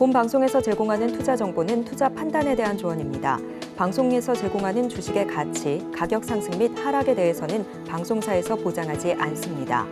본 방송에서 제공하는 투자 정보는 투자 판단에 대한 조언입니다. 방송에서 제공하는 주식의 가치, 가격 상승 및 하락에 대해서는 방송사에서 보장하지 않습니다.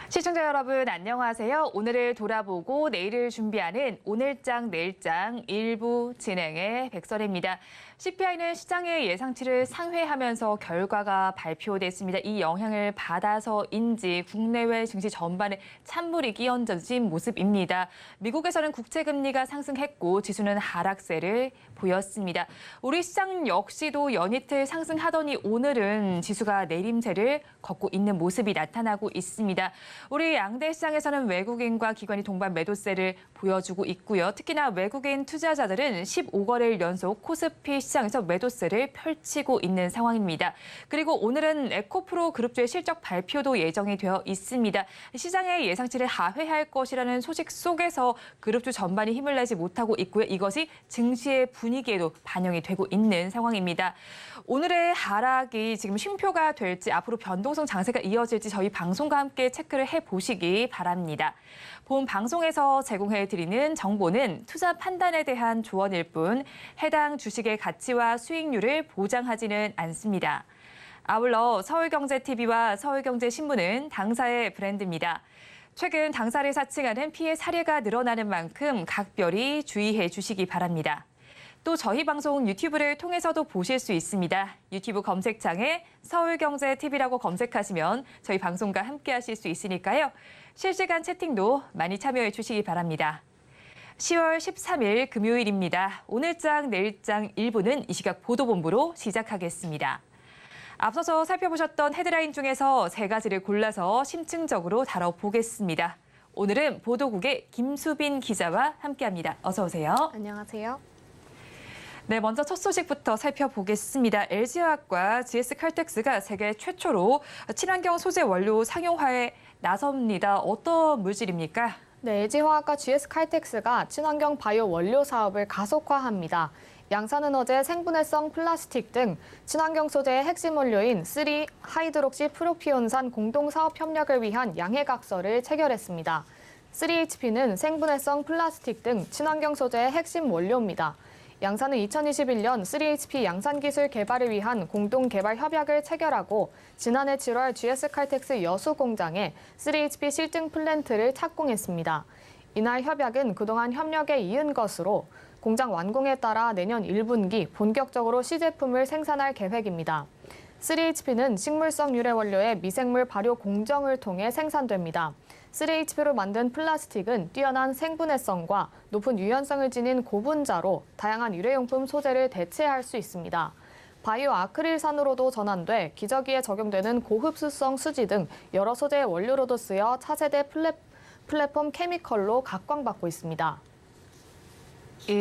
시청자 여러분 안녕하세요. 오늘을 돌아보고 내일을 준비하는 오늘장 내일장 1부 진행의 백설입니다. CPI는 시장의 예상치를 상회하면서 결과가 발표됐습니다. 이 영향을 받아서인지 국내외 증시 전반에 찬물이 끼얹어진 모습입니다. 미국에서는 국채금리가 상승했고 지수는 하락세를 보였습니다. 우리 시장 역시도 연이틀 상승하더니 오늘은 지수가 내림세를 걷고 있는 모습이 나타나고 있습니다. 우리 양대 시장에서는 외국인과 기관이 동반 매도세를 보여주고 있고요. 특히나 외국인 투자자들은 15거래일 연속 코스피 시장에서 매도세를 펼치고 있는 상황입니다. 그리고 오늘은 에코프로 그룹주의 실적 발표도 예정이 되어 있습니다. 시장의 예상치를 하회할 것이라는 소식 속에서 그룹주 전반이 힘을 내지 못하고 있고요. 이것이 증시의 분위기에도 반영이 되고 있는 상황입니다. 오늘의 하락이 지금 쉼표가 될지 앞으로 변동성 장세가 이어질지 저희 방송과 함께 체크를 해보시기 바랍니다. 본 방송에서 제공해드리는 정보는 투자 판단에 대한 조언일 뿐 해당 주식의 가치와 수익률을 보장하지는 않습니다. 아울러 서울경제TV와 서울경제신문은 당사의 브랜드입니다. 최근 당사를 사칭하는 피해 사례가 늘어나는 만큼 각별히 주의해 주시기 바랍니다. 또 저희 방송 유튜브를 통해서도 보실 수 있습니다. 유튜브 검색창에 서울경제TV라고 검색하시면 저희 방송과 함께 하실 수 있으니까요. 실시간 채팅도 많이 참여해 주시기 바랍니다. 10월 13일 금요일입니다. 오늘장 내일장 1부는 이 시각 보도본부로 시작하겠습니다. 앞서서 살펴보셨던 헤드라인 중에서 세 가지를 골라서 심층적으로 다뤄보겠습니다. 오늘은 보도국의 김수빈 기자와 함께합니다. 어서 오세요. 안녕하세요. 네, 먼저 첫 소식부터 살펴보겠습니다. LG화학과 GS칼텍스가 세계 최초로 친환경 소재 원료 상용화에 나섭니다. 어떤 물질입니까? 네, LG화학과 GS칼텍스가 친환경 바이오 원료 사업을 가속화합니다. 양사는 어제 생분해성 플라스틱 등 친환경 소재의 핵심 원료인 3하이드록시 프로피온산 공동사업 협력을 위한 양해각서를 체결했습니다. 3HP는 생분해성 플라스틱 등 친환경 소재의 핵심 원료입니다. 양사는 2021년 3HP 양산기술 개발을 위한 공동개발 협약을 체결하고 지난해 7월 GS칼텍스 여수 공장에 3HP 실증 플랜트를 착공했습니다. 이날 협약은 그동안 협력에 이은 것으로 공장 완공에 따라 내년 1분기 본격적으로 시제품을 생산할 계획입니다. 3HP는 식물성 유래 원료의 미생물 발효 공정을 통해 생산됩니다. 3HP로 만든 플라스틱은 뛰어난 생분해성과 높은 유연성을 지닌 고분자로 다양한 일회용품 소재를 대체할 수 있습니다. 바이오 아크릴산으로도 전환돼 기저귀에 적용되는 고흡수성 수지 등 여러 소재의 원료로도 쓰여 차세대 플랫폼 케미컬로 각광받고 있습니다.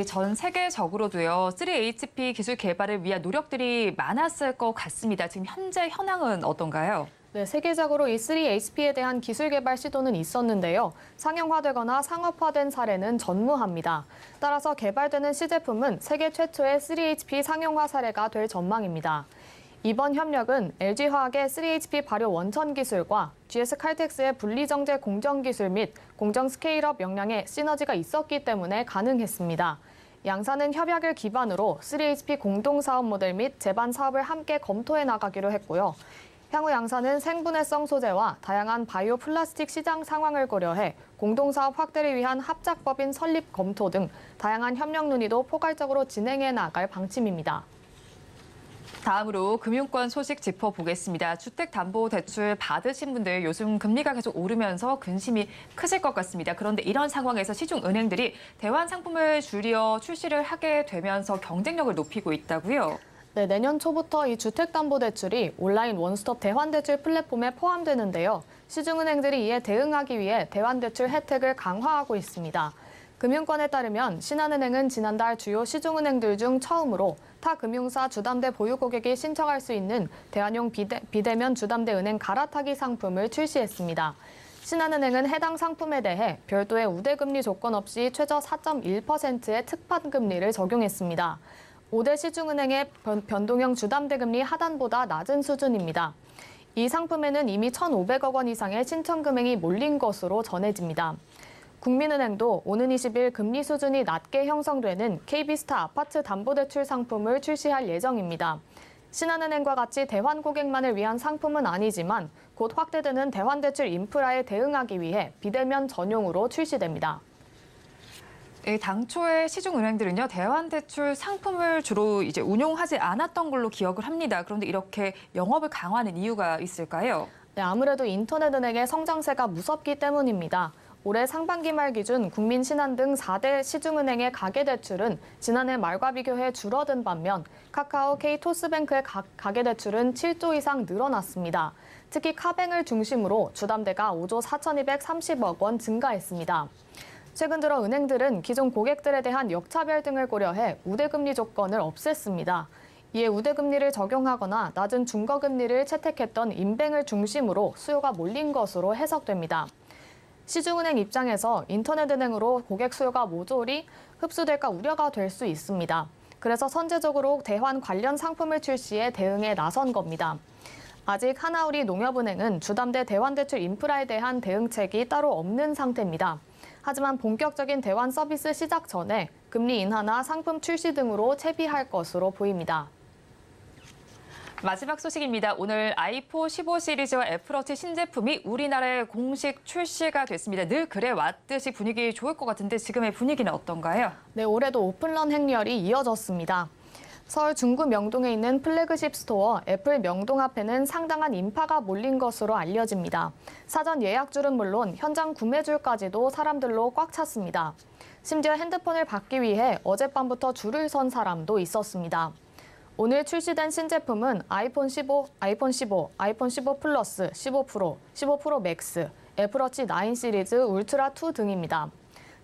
전 세계적으로도요, 3HP 기술 개발을 위한 노력들이 많았을 것 같습니다. 지금 현재 현황은 어떤가요? 네, 세계적으로 이 3HP에 대한 기술 개발 시도는 있었는데요. 상용화되거나 상업화된 사례는 전무합니다. 따라서 개발되는 시제품은 세계 최초의 3HP 상용화 사례가 될 전망입니다. 이번 협력은 LG화학의 3HP 발효 원천 기술과 GS칼텍스의 분리정제 공정 기술 및 공정 스케일업 역량에 시너지가 있었기 때문에 가능했습니다. 양사는 협약을 기반으로 3HP 공동사업 모델 및 제반 사업을 함께 검토해 나가기로 했고요. 향후 양사는 생분해성 소재와 다양한 바이오 플라스틱 시장 상황을 고려해 공동사업 확대를 위한 합작법인 설립 검토 등 다양한 협력 논의도 포괄적으로 진행해 나갈 방침입니다. 다음으로 금융권 소식 짚어보겠습니다. 주택담보대출 받으신 분들 요즘 금리가 계속 오르면서 근심이 크실 것 같습니다. 그런데 이런 상황에서 시중은행들이 대환 상품을 줄여 출시를 하게 되면서 경쟁력을 높이고 있다고요? 네, 내년 초부터 이 주택담보대출이 온라인 원스톱 대환대출 플랫폼에 포함되는데요. 시중은행들이 이에 대응하기 위해 대환대출 혜택을 강화하고 있습니다. 금융권에 따르면 신한은행은 지난달 주요 시중은행들 중 처음으로 타 금융사 주담대 보유 고객이 신청할 수 있는 대안용 비대면 주담대 은행 갈아타기 상품을 출시했습니다. 신한은행은 해당 상품에 대해 별도의 우대금리 조건 없이 최저 4.1%의 특판금리를 적용했습니다. 5대 시중은행의 변동형 주담대 금리 하단보다 낮은 수준입니다. 이 상품에는 이미 1,500억 원 이상의 신청 금액이 몰린 것으로 전해집니다. 국민은행도 오는 20일 금리 수준이 낮게 형성되는 KB스타 아파트 담보대출 상품을 출시할 예정입니다. 신한은행과 같이 대환 고객만을 위한 상품은 아니지만 곧 확대되는 대환대출 인프라에 대응하기 위해 비대면 전용으로 출시됩니다. 당초에 시중은행들은요, 대환대출 상품을 주로 운용하지 않았던 걸로 기억을 합니다. 그런데 이렇게 영업을 강화하는 이유가 있을까요? 네, 아무래도 인터넷은행의 성장세가 무섭기 때문입니다. 올해 상반기 말 기준 국민, 신한 등 4대 시중은행의 가계대출은 지난해 말과 비교해 줄어든 반면 카카오, K, 토스뱅크의 가계대출은 7조 이상 늘어났습니다. 특히 카뱅을 중심으로 주담대가 5조 4,230억 원 증가했습니다. 최근 들어 은행들은 기존 고객들에 대한 역차별 등을 고려해 우대금리 조건을 없앴습니다. 이에 우대금리를 적용하거나 낮은 중거금리를 채택했던 인뱅을 중심으로 수요가 몰린 것으로 해석됩니다. 시중은행 입장에서 인터넷은행으로 고객 수요가 모조리 흡수될까 우려가 될 수 있습니다. 그래서 선제적으로 대환 관련 상품을 출시해 대응에 나선 겁니다. 아직 하나우리 농협은행은 주담대 대환대출 인프라에 대한 대응책이 따로 없는 상태입니다. 하지만 본격적인 대환 서비스 시작 전에 금리 인하나 상품 출시 등으로 채비할 것으로 보입니다. 마지막 소식입니다. 오늘 아이폰 15 시리즈와 애플워치 신제품이 우리나라에 공식 출시가 됐습니다. 늘 그래왔듯이 분위기 좋을 것 같은데 지금의 분위기는 어떤가요? 네, 올해도 오픈런 행렬이 이어졌습니다. 서울 중구 명동에 있는 플래그십 스토어 애플 명동 앞에는 상당한 인파가 몰린 것으로 알려집니다. 사전 예약줄은 물론 현장 구매줄까지도 사람들로 꽉 찼습니다. 심지어 핸드폰을 받기 위해 어젯밤부터 줄을 선 사람도 있었습니다. 오늘 출시된 신제품은 아이폰 15, 아이폰 15, 아이폰 15 플러스, 15 프로, 15 프로 맥스, 애플워치 9 시리즈 울트라 2 등입니다.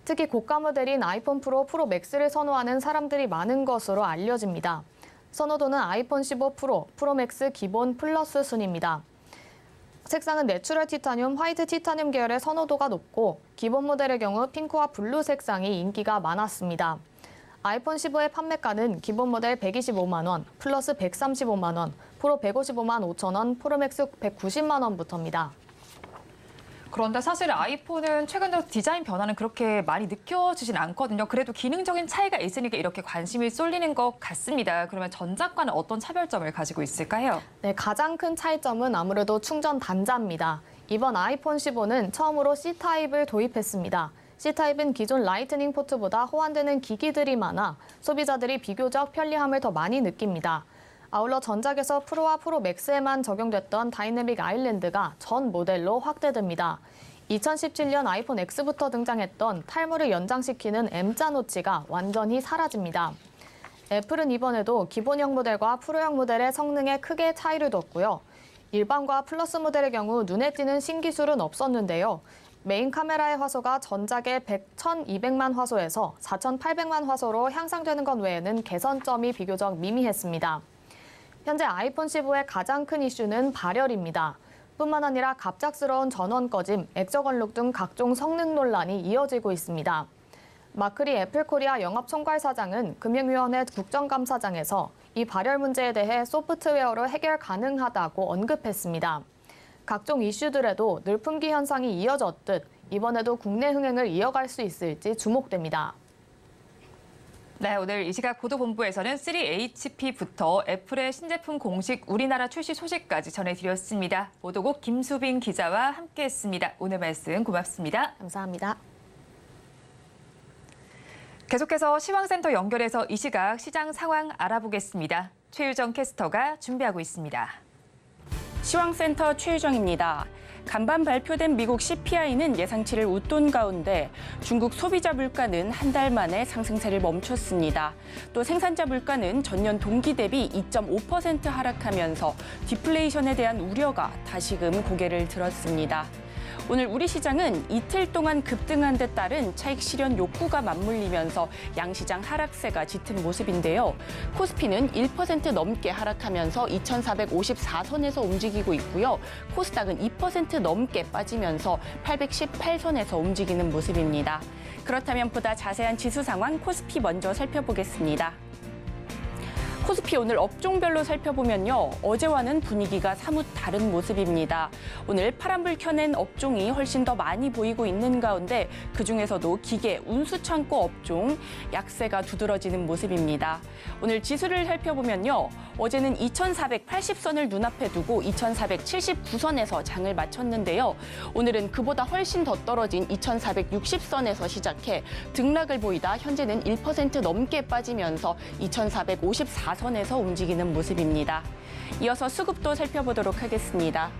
특히 고가 모델인 아이폰 프로, 프로 맥스를 선호하는 사람들이 많은 것으로 알려집니다. 선호도는 아이폰 15 프로, 프로 맥스 기본 플러스 순입니다. 색상은 내추럴 티타늄, 화이트 티타늄 계열의 선호도가 높고 기본 모델의 경우 핑크와 블루 색상이 인기가 많았습니다. 아이폰 15의 판매가는 기본 모델 125만 원, 플러스 135만 원, 프로 155만 5천 원, 프로맥스 190만 원부터입니다. 그런데 사실 아이폰은 최근 들어 디자인 변화는 그렇게 많이 느껴지진 않거든요. 그래도 기능적인 차이가 있으니까 이렇게 관심이 쏠리는 것 같습니다. 그러면 전작과는 어떤 차별점을 가지고 있을까요? 네, 가장 큰 차이점은 아무래도 충전 단자입니다. 이번 아이폰 15는 처음으로 C타입을 도입했습니다. C타입은 기존 라이트닝 포트보다 호환되는 기기들이 많아 소비자들이 비교적 편리함을 더 많이 느낍니다. 아울러 전작에서 프로와 프로 맥스에만 적용됐던 다이내믹 아일랜드가 전 모델로 확대됩니다. 2017년 아이폰 X부터 등장했던 탈모를 연장시키는 M자 노치가 완전히 사라집니다. 애플은 이번에도 기본형 모델과 프로형 모델의 성능에 크게 차이를 뒀고요. 일반과 플러스 모델의 경우 눈에 띄는 신기술은 없었는데요. 메인 카메라의 화소가 전작의 1,200만 화소에서 4,800만 화소로 향상되는 것 외에는 개선점이 비교적 미미했습니다. 현재 아이폰 15의 가장 큰 이슈는 발열입니다. 뿐만 아니라 갑작스러운 전원 꺼짐, 액정 얼룩 등 각종 성능 논란이 이어지고 있습니다. 마크리 애플코리아 영업총괄사장은 금융위원회 국정감사장에서 이 발열 문제에 대해 소프트웨어로 해결 가능하다고 언급했습니다. 각종 이슈들에도 늘품기 현상이 이어졌듯 이번에도 국내 흥행을 이어갈 수 있을지 주목됩니다. 네, 오늘 이 시각 보도본부에서는 3HP부터 애플의 신제품 공식 우리나라 출시 소식까지 전해드렸습니다. 보도국 김수빈 기자와 함께했습니다. 오늘 말씀 고맙습니다. 감사합니다. 계속해서 시황센터 연결해서 이 시각 시장 상황 알아보겠습니다. 최유정 캐스터가 준비하고 있습니다. 시황센터 최유정입니다. 간밤 발표된 미국 CPI는 예상치를 웃돈 가운데 중국 소비자 물가는 한 달 만에 상승세를 멈췄습니다. 또 생산자 물가는 전년 동기 대비 2.5% 하락하면서 디플레이션에 대한 우려가 다시금 고개를 들었습니다. 오늘 우리 시장은 이틀 동안 급등한 데 따른 차익 실현 욕구가 맞물리면서 양시장 하락세가 짙은 모습인데요. 코스피는 1% 넘게 하락하면서 2,454선에서 움직이고 있고요. 코스닥은 2% 넘게 빠지면서 818선에서 움직이는 모습입니다. 그렇다면 보다 자세한 지수 상황 코스피 먼저 살펴보겠습니다. 코스피 오늘 업종별로 살펴보면요. 어제와는 분위기가 사뭇 다른 모습입니다. 오늘 파란불 켜낸 업종이 훨씬 더 많이 보이고 있는 가운데 그중에서도 기계, 운수창고 업종 약세가 두드러지는 모습입니다. 오늘 지수를 살펴보면요. 어제는 2,480선을 눈앞에 두고 2,479선에서 장을 마쳤는데요. 오늘은 그보다 훨씬 더 떨어진 2,460선에서 시작해 등락을 보이다 현재는 1% 넘게 빠지면서 2,454선에서 움직이는 모습입니다. 이어서 수급도 살펴보도록 하겠습니다.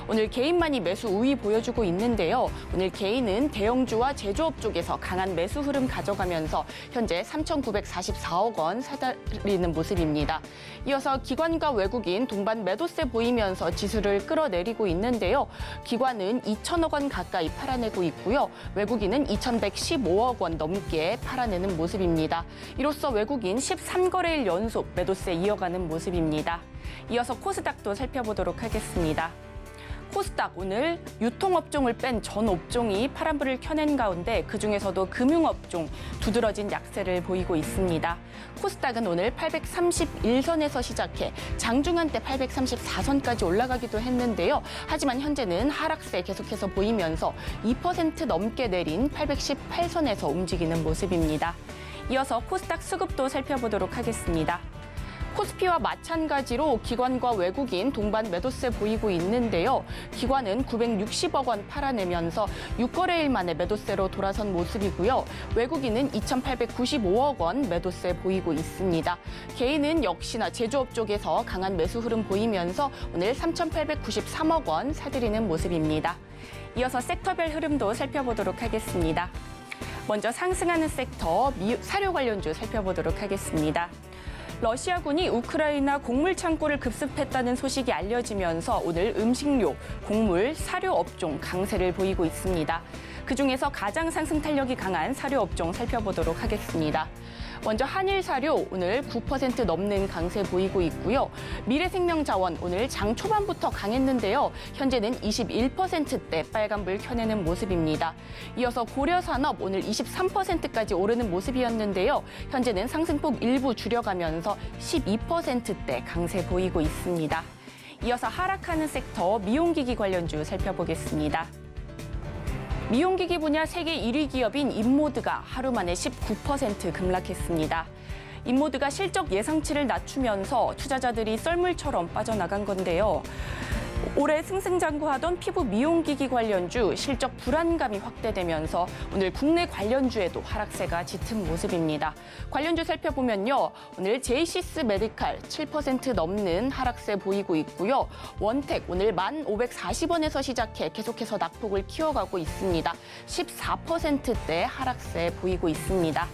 오늘 개인만이 매수 우위 보여주고 있는데요. 오늘 개인은 대형주와 제조업 쪽에서 강한 매수 흐름 가져가면서 현재 3,944억 원 사들이는 모습입니다. 이어서 기관과 외국인 동반 매도세 보이면서 지수를 끌어내리고 있는데요. 기관은 2,000억 원 가까이 팔아내고 있고요. 외국인은 2,115억 원 넘게 팔아내는 모습입니다. 이로써 외국인 13거래일 연속 매도세 이어가는 모습입니다. 이어서 코스닥도 살펴보도록 하겠습니다. 코스닥 오늘 유통업종을 뺀 전 업종이 파란불을 켜낸 가운데 그중에서도 금융업종 두드러진 약세를 보이고 있습니다. 코스닥은 오늘 831선에서 시작해 장중한 때 834선까지 올라가기도 했는데요. 하지만 현재는 하락세 계속해서 보이면서 2% 넘게 내린 818선에서 움직이는 모습입니다. 이어서 코스닥 수급도 살펴보도록 하겠습니다. 코스피와 마찬가지로 기관과 외국인 동반 매도세 보이고 있는데요. 기관은 960억 원 팔아내면서 6거래일 만에 매도세로 돌아선 모습이고요. 외국인은 2,895억 원 매도세 보이고 있습니다. 개인은 역시나 제조업 쪽에서 강한 매수 흐름 보이면서 오늘 3,893억 원 사들이는 모습입니다. 이어서 섹터별 흐름도 살펴보도록 하겠습니다. 먼저 상승하는 섹터 사료 관련주 살펴보도록 하겠습니다. 러시아군이 우크라이나 곡물 창고를 급습했다는 소식이 알려지면서 오늘 음식료, 곡물, 사료 업종 강세를 보이고 있습니다. 그중에서 가장 상승 탄력이 강한 사료 업종 살펴보도록 하겠습니다. 먼저 한일사료 오늘 9% 넘는 강세 보이고 있고요. 미래생명자원 오늘 장 초반부터 강했는데요. 현재는 21%대 빨간불 켜내는 모습입니다. 이어서 고려산업 오늘 23%까지 오르는 모습이었는데요. 현재는 상승폭 일부 줄여가면서 12%대 강세 보이고 있습니다. 이어서 하락하는 섹터 미용기기 관련주 살펴보겠습니다. 미용기기 분야 세계 1위 기업인 인모드가 하루 만에 19% 급락했습니다. 인모드가 실적 예상치를 낮추면서 투자자들이 썰물처럼 빠져나간 건데요. 올해 승승장구하던 피부 미용기기 관련주 실적 불안감이 확대되면서 오늘 국내 관련주에도 하락세가 짙은 모습입니다. 관련주 살펴보면요. 오늘 제이시스 메디칼 7% 넘는 하락세 보이고 있고요. 원택 오늘 1,540원에서 시작해 계속해서 낙폭을 키워가고 있습니다. 14%대 하락세 보이고 있습니다.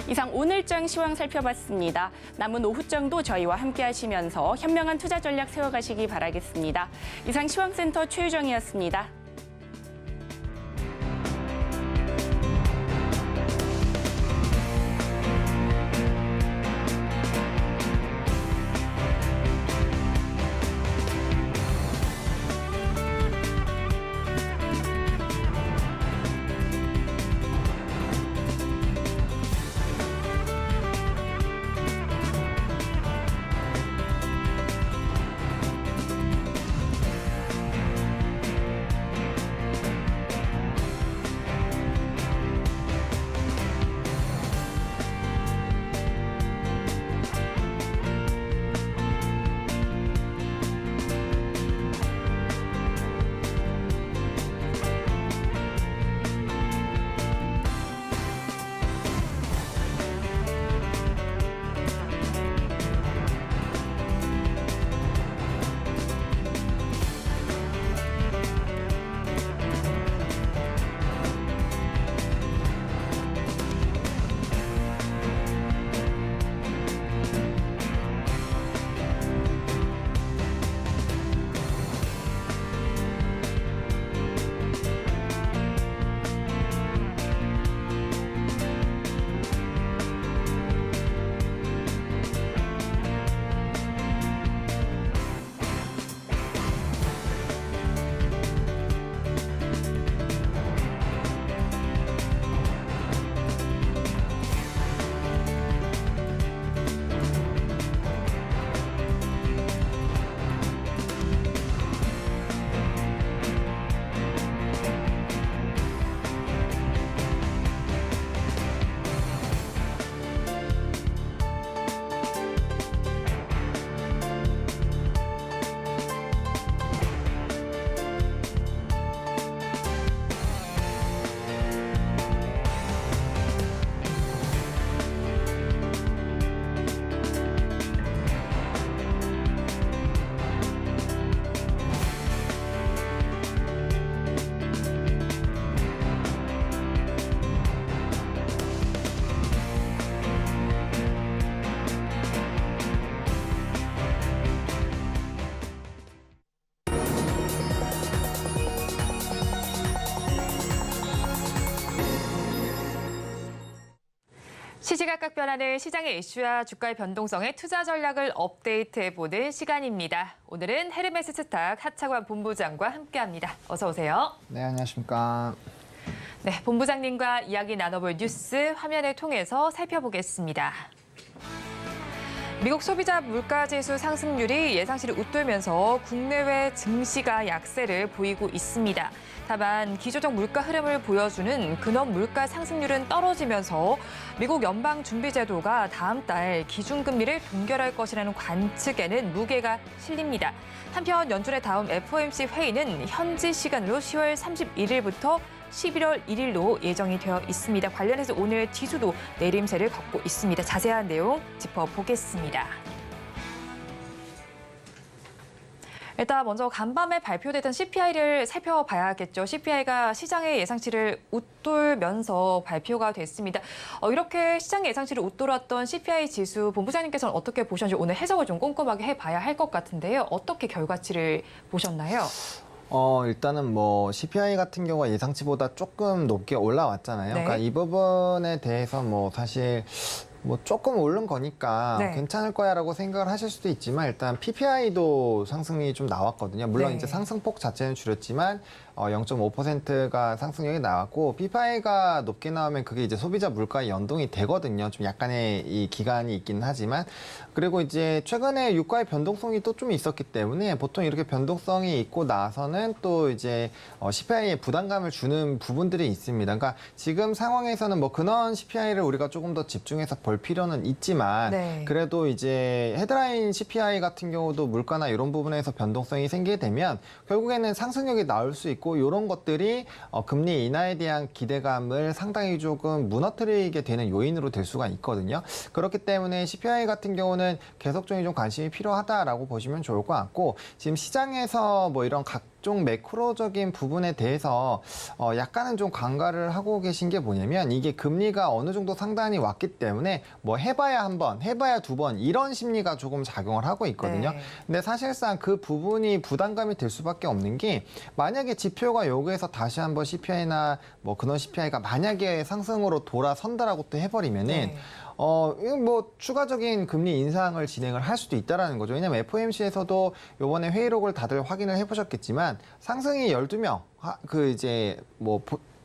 이상 오늘장 시황 살펴봤습니다. 남은 오후장도 저희와 함께 하시면서 현명한 투자 전략 세워가시기 바라겠습니다. 이상 시황센터 최유정이었습니다. 시시각각 변하는 시장의 이슈와 주가의 변동성에 투자 전략을 업데이트해보는 시간입니다. 오늘은 헤르메스 스탁 하차관 본부장과 함께합니다. 어서 오세요. 네, 안녕하십니까. 네, 본부장님과 이야기 나눠볼 뉴스 화면을 통해서 살펴보겠습니다. 미국 소비자 물가지수 상승률이 예상치를 웃돌면서 국내외 증시가 약세를 보이고 있습니다. 다만 기조적 물가 흐름을 보여주는 근원 물가 상승률은 떨어지면서 미국 연방준비제도가 다음 달 기준금리를 동결할 것이라는 관측에는 무게가 실립니다. 한편 연준의 다음 FOMC 회의는 현지 시간으로 10월 31일부터 11월 1일로 예정이 되어 있습니다. 관련해서 오늘 지수도 내림세를 걷고 있습니다. 자세한 내용 짚어보겠습니다. 일단 먼저 간밤에 발표됐던 CPI를 살펴봐야겠죠. CPI가 시장의 예상치를 웃돌면서 발표가 됐습니다. 이렇게 시장의 예상치를 웃돌았던 CPI 지수 본부장님께서는 어떻게 보셨는지 오늘 해석을 좀 꼼꼼하게 해봐야 할 것 같은데요. 어떻게 결과치를 보셨나요? 일단은 뭐 CPI 같은 경우가 예상치보다 조금 높게 올라왔잖아요. 네. 그러니까 이 부분에 대해서 뭐 사실 뭐 조금 오른 거니까 네. 괜찮을 거야라고 생각을 하실 수도 있지만 일단 PPI도 상승이 좀 나왔거든요. 물론 네. 이제 상승폭 자체는 줄였지만 0.5%가 상승률이 나왔고 PPI가 높게 나오면 그게 이제 소비자 물가에 연동이 되거든요. 좀 약간의 이 기간이 있긴 하지만 그리고 이제 최근에 유가의 변동성이 또 좀 있었기 때문에 보통 이렇게 변동성이 있고 나서는 또 이제 CPI에 부담감을 주는 부분들이 있습니다. 그러니까 지금 상황에서는 뭐 근원 CPI를 우리가 조금 더 집중해서 볼 필요는 있지만 네. 그래도 이제 헤드라인 CPI 같은 경우도 물가나 이런 부분에서 변동성이 생기게 되면 결국에는 상승력이 나올 수 있고 이런 것들이 금리 인하에 대한 기대감을 상당히 조금 무너뜨리게 되는 요인으로 될 수가 있거든요. 그렇기 때문에 CPI 같은 경우는 계속적인 좀 관심이 필요하다라고 보시면 좋을 것 같고 지금 시장에서 뭐 이런 각종 매크로적인 부분에 대해서 약간은 좀 간과를 하고 계신 게 뭐냐면 이게 금리가 어느 정도 상단이 왔기 때문에 뭐 해봐야 한 번, 해봐야 두 번 이런 심리가 조금 작용을 하고 있거든요. 네. 근데 사실상 그 부분이 부담감이 될 수밖에 없는 게 만약에 지표가 여기에서 다시 한번 CPI나 뭐 근원 CPI가 만약에 상승으로 돌아선다라고 또 해버리면은 네. 이건 뭐 추가적인 금리 인상을 진행을 할 수도 있다라는 거죠. 왜냐면 FOMC에서도 요번에 회의록을 다들 확인을 해보셨겠지만 상승이 12명, 이제 뭐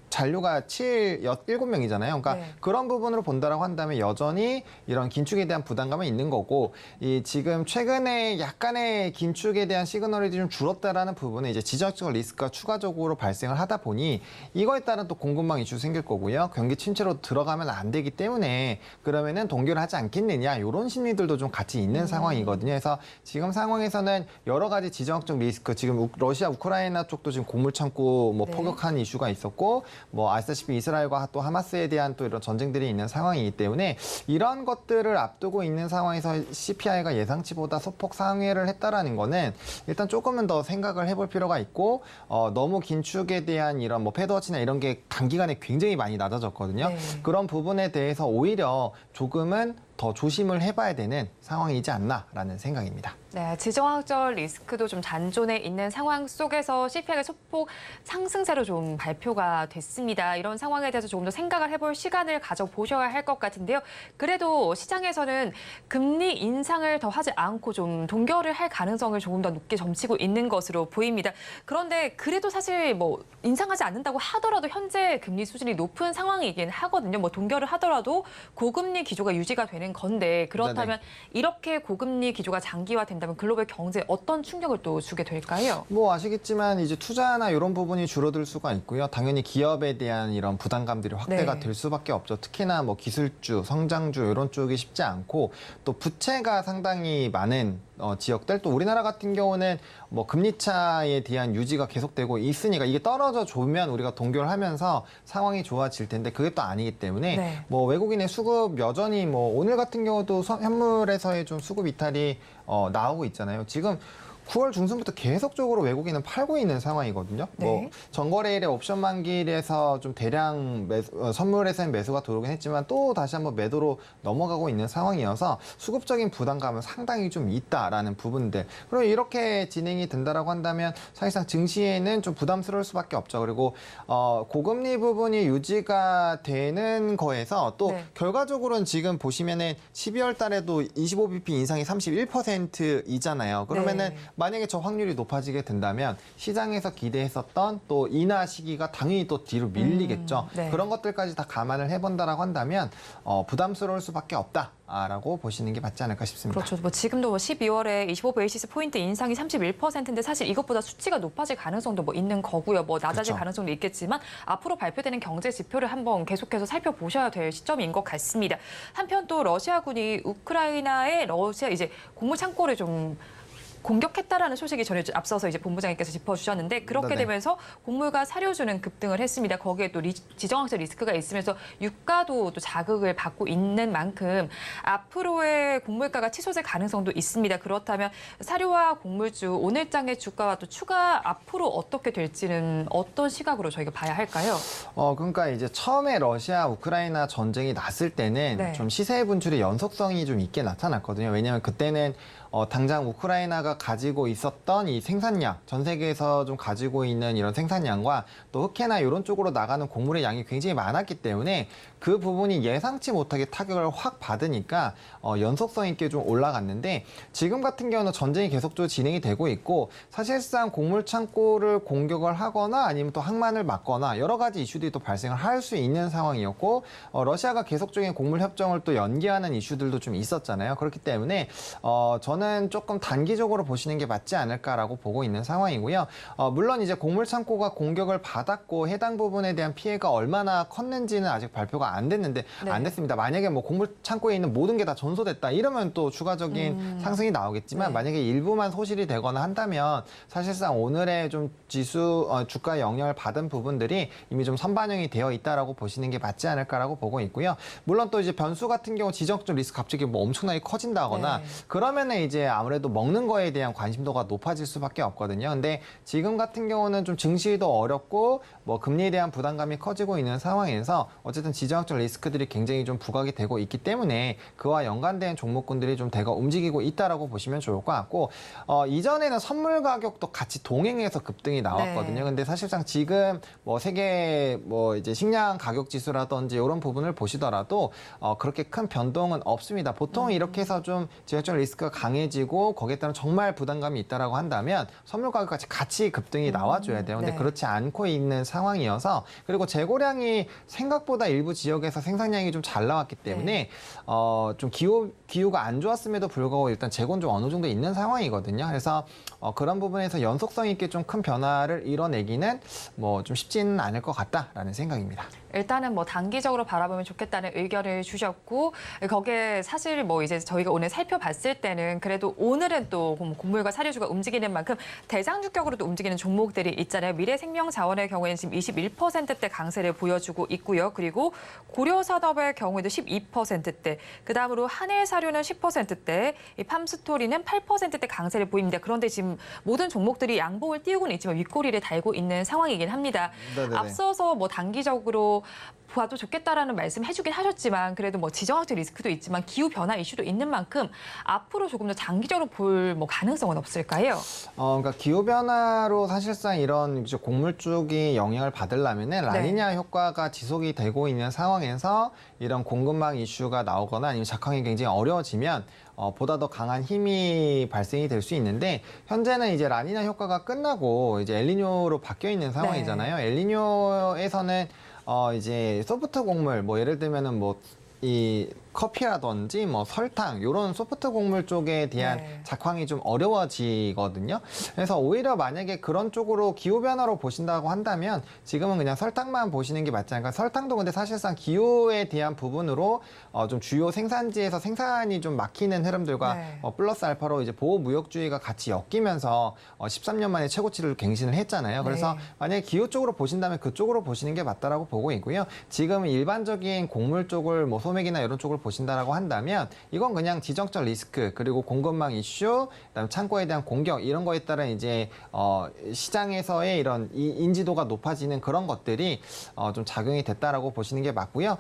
잔류가 7명이잖아요. 그러니까 네. 그런 부분으로 본다라고 한다면 여전히 이런 긴축에 대한 부담감은 있는 거고 이 지금 최근에 약간의 긴축에 대한 시그널이 좀 줄었다라는 부분은 이제 지정학적 리스크가 추가적으로 발생을 하다 보니 이거에 따른 또 공급망 이슈 생길 거고요. 경기 침체로 들어가면 안 되기 때문에 그러면은 동결을 하지 않겠느냐 이런 심리들도 좀 같이 있는 상황이거든요. 그래서 지금 상황에서는 여러 가지 지정학적 리스크 지금 러시아 우크라이나 쪽도 지금 고물 창고 뭐 네. 포격한 이슈가 있었고 뭐 아시다시피 이스라엘과 또 하마스에 대한 또 이런 전쟁들이 있는 상황이기 때문에 이런 것들을 앞두고 있는 상황에서 CPI가 예상치보다 소폭 상회를 했다라는 거는 일단 조금은 더 생각을 해볼 필요가 있고 너무 긴축에 대한 이런 뭐 패드워치나 이런 게 단기간에 굉장히 많이 낮아졌거든요. 네. 그런 부분에 대해서 오히려 조금은 더 조심을 해봐야 되는 상황이지 않나라는 생각입니다. 네, 지정학적 리스크도 좀 잔존해 있는 상황 속에서 CPI가 소폭 상승세로 좀 발표가 됐습니다. 이런 상황에 대해서 조금 더 생각을 해볼 시간을 가져보셔야 할 것 같은데요. 그래도 시장에서는 금리 인상을 더 하지 않고 좀 동결을 할 가능성을 조금 더 높게 점치고 있는 것으로 보입니다. 그런데 그래도 사실 뭐 인상하지 않는다고 하더라도 현재 금리 수준이 높은 상황이긴 하거든요. 뭐 동결을 하더라도 고금리 기조가 유지가 되는 건데 그렇다면 이렇게 고금리 기조가 장기화된다면 글로벌 경제에 어떤 충격을 또 주게 될까요? 뭐 아시겠지만 이제 투자나 이런 부분이 줄어들 수가 있고요. 당연히 기업에 대한 이런 부담감들이 확대가 네. 될 수밖에 없죠. 특히나 뭐 기술주, 성장주 이런 쪽이 쉽지 않고 또 부채가 상당히 많은 지역들 또 우리나라 같은 경우는 뭐 금리 차에 대한 유지가 계속되고 있으니까 이게 떨어져 주면 우리가 동결하면서 상황이 좋아질 텐데 그게 또 아니기 때문에 네. 뭐 외국인의 수급 여전히 뭐 오늘 같은 경우도 현물에서의 좀 수급 이탈이 나오고 있잖아요. 지금 9월 중순부터 계속적으로 외국인은 팔고 있는 상황이거든요. 네. 뭐 전거래일에 옵션 만기일에서 좀 대량 선물에서는 매수가 들어오긴 했지만 또 다시 한번 매도로 넘어가고 있는 상황이어서 수급적인 부담감은 상당히 좀 있다라는 부분들. 그리고 이렇게 진행이 된다라고 한다면 사실상 증시에는 좀 부담스러울 수밖에 없죠. 그리고 고금리 부분이 유지가 되는 거에서 또 네. 결과적으로는 지금 보시면은 12월 달에도 25bp 인상이 31%이잖아요. 그러면은 네. 만약에 저 확률이 높아지게 된다면 시장에서 기대했었던 또 인하 시기가 당연히 또 뒤로 밀리겠죠. 네. 그런 것들까지 다 감안을 해본다라고 한다면 부담스러울 수밖에 없다라고 보시는 게 맞지 않을까 싶습니다. 그렇죠. 뭐 지금도 12월에 25베이시스 포인트 인상이 31%인데 사실 이것보다 수치가 높아질 가능성도 뭐 있는 거고요. 뭐 낮아질 그렇죠. 가능성도 있겠지만 앞으로 발표되는 경제 지표를 한번 계속해서 살펴보셔야 될 시점인 것 같습니다. 한편 또 러시아군이 우크라이나의 이제 곡물 창고를 좀 공격했다라는 소식이 앞서서 이제 본부장님께서 짚어주셨는데 그렇게 네네. 되면서 곡물과 사료주는 급등을 했습니다. 거기에 또 지정학적 리스크가 있으면서 유가도 또 자극을 받고 있는 만큼 앞으로의 곡물가가 치솟을 가능성도 있습니다. 그렇다면 사료와 곡물주 오늘장의 주가와 또 추가 앞으로 어떻게 될지는 어떤 시각으로 저희가 봐야 할까요? 그러니까 이제 처음에 러시아 우크라이나 전쟁이 났을 때는 네. 좀 시세 분출의 연속성이 좀 있게 나타났거든요. 왜냐하면 그때는 당장 우크라이나가 가지고 있었던 이 생산량, 전 세계에서 좀 가지고 있는 이런 생산량과 또 흑해나 이런 쪽으로 나가는 곡물의 양이 굉장히 많았기 때문에 그 부분이 예상치 못하게 타격을 확 받으니까 연속성 있게 좀 올라갔는데 지금 같은 경우는 전쟁이 계속적으로 진행이 되고 있고 사실상 곡물 창고를 공격을 하거나 아니면 또 항만을 막거나 여러 가지 이슈들이 또 발생을 할 수 있는 상황이었고 러시아가 계속적인 곡물 협정을 또 연기하는 이슈들도 좀 있었잖아요. 그렇기 때문에 저는 조금 단기적으로 보시는 게 맞지 않을까라고 보고 있는 상황이고요. 물론 이제 곡물 창고가 공격을 받았고 해당 부분에 대한 피해가 얼마나 컸는지는 아직 발표가 안 됐는데 네. 안 됐습니다. 만약에 뭐 곡물 창고에 있는 모든 게 다 전소됐다 이러면 또 추가적인 상승이 나오겠지만 네. 만약에 일부만 소실이 되거나 한다면 사실상 오늘의 좀 지수 주가 영향을 받은 부분들이 이미 좀 선반영이 되어 있다라고 보시는 게 맞지 않을까라고 보고 있고요. 물론 또 이제 변수 같은 경우 지정학적 리스크 갑자기 뭐 엄청나게 커진다거나 네. 그러면은 이제 아무래도 먹는 거에 대한 관심도가 높아질 수밖에 없거든요. 근데 지금 같은 경우는 좀 증시도 어렵고 뭐 금리에 대한 부담감이 커지고 있는 상황에서 어쨌든 지정학적 리스크들이 굉장히 좀 부각이 되고 있기 때문에 그와 연관된 종목군들이 좀 대거 움직이고 있다라고 보시면 좋을 것 같고 이전에는 선물 가격도 같이 동행해서 급등이 나왔거든요. 네. 근데 사실상 지금 뭐 세계 뭐 이제 식량 가격 지수라든지 이런 부분을 보시더라도 그렇게 큰 변동은 없습니다. 보통 이렇게 해서 좀 지정학적 리스크가 강해지고 거기에 따른 정말 부담감이 있다라고 한다면 선물 가격까지 같이 급등이 나와줘야 돼요. 근데 네. 그렇지 않고 있는 상황이어서 그리고 재고량이 생각보다 일부 지역에서 생산량이 좀 잘 나왔기 때문에 좀 기후가 안 좋았음에도 불구하고 일단 재고는 좀 어느 정도 있는 상황이거든요. 그래서 그런 부분에서 연속성 있게 좀 큰 변화를 이뤄내기는 뭐 좀 쉽지는 않을 것 같다라는 생각입니다. 일단은 뭐 단기적으로 바라보면 좋겠다는 의견을 주셨고 거기에 사실 뭐 이제 저희가 오늘 살펴봤을 때는 그래도 오늘은 또 곡물과 사료주가 움직이는 만큼 대장주격으로도 움직이는 종목들이 있잖아요. 미래생명자원의 경우에는 지금 21%대 강세를 보여주고 있고요. 그리고 고려산업의 경우에도 12%대, 그다음으로 한일사료는 10%대, 이 팜스토리는 8%대 강세를 보입니다. 그런데 지금 모든 종목들이 양봉을 띄우고는 있지만 윗꼬리를 달고 있는 상황이긴 합니다. 네네네. 앞서서 뭐 단기적으로 봐도 좋겠다라는 말씀 해주긴 하셨지만 그래도 뭐 지정학적 리스크도 있지만 기후 변화 이슈도 있는 만큼 앞으로 조금 더 장기적으로 볼 뭐 가능성은 없을까요? 그러니까 기후 변화로 사실상 이런 이제 곡물 쪽이 영향을 받으려면은 라니냐 효과가 지속이 되고 있는 상황에서 이런 공급망 이슈가 나오거나 아니면 작황이 굉장히 어려워지면 보다 더 강한 힘이 발생이 될 수 있는데 현재는 이제 라니냐 효과가 끝나고 이제 엘니뇨로 바뀌어 있는 상황이잖아요. 엘니뇨에서는 이제 소프트 곡물 뭐 예를 들면은 뭐 이 커피라든지 뭐 설탕 이런 소프트 곡물 쪽에 대한 네. 작황이 좀 어려워지거든요. 그래서 오히려 만약에 그런 쪽으로 기후 변화로 보신다고 한다면 지금은 그냥 설탕만 보시는 게 맞지 않을까. 설탕도 근데 사실상 기후에 대한 부분으로 좀 주요 생산지에서 생산이 좀 막히는 흐름들과 네. 플러스 알파로 이제 보호 무역주의가 같이 엮이면서 13년 만에 최고치를 갱신을 했잖아요. 그래서 네. 만약에 기후 쪽으로 보신다면 그쪽으로 보시는 게 맞다라고 보고 있고요. 지금 일반적인 곡물 쪽을 뭐 소맥이나 이런 쪽을 보신다라고 한다면 이건 그냥 지정적 리스크 그리고 공급망 이슈, 그다음에 창고에 대한 공격 이런 거에 따른 이제 시장에서의 이런 인지도가 높아지는 그런 것들이 좀 작용이 됐다라고 보시는 게 맞고요.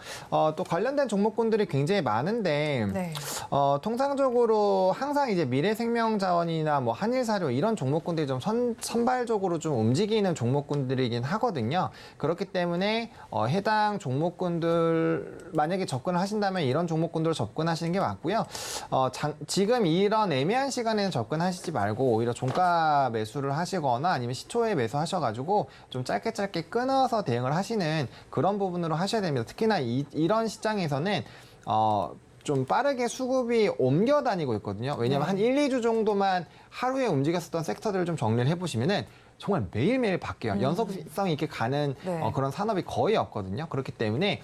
또 관련된 종목군들이 굉장히 많은데 네. 통상적으로 항상 이제 미래생명자원이나 뭐 한일사료 이런 종목군들이 좀 선발적으로 좀 움직이는 종목군들이긴 하거든요. 그렇기 때문에 해당 종목군들 만약에 접근을 하신다면 이런 종목군들로 접근하시는 게 맞고요. 지금 이런 애매한 시간에는 접근하시지 말고 오히려 종가 매수를 하시거나 아니면 시초에 매수하셔가지고 좀 짧게 끊어서 대응을 하시는 그런 부분으로 하셔야 됩니다. 특히나 이런 시장에서는 좀 빠르게 수급이 옮겨 다니고 있거든요. 왜냐하면 한 1, 2주 정도만 하루에 움직였었던 섹터들을 좀 정리를 해보시면은 정말 매일매일 바뀌어요. 연속성 있게 가는 네. 그런 산업이 거의 없거든요. 그렇기 때문에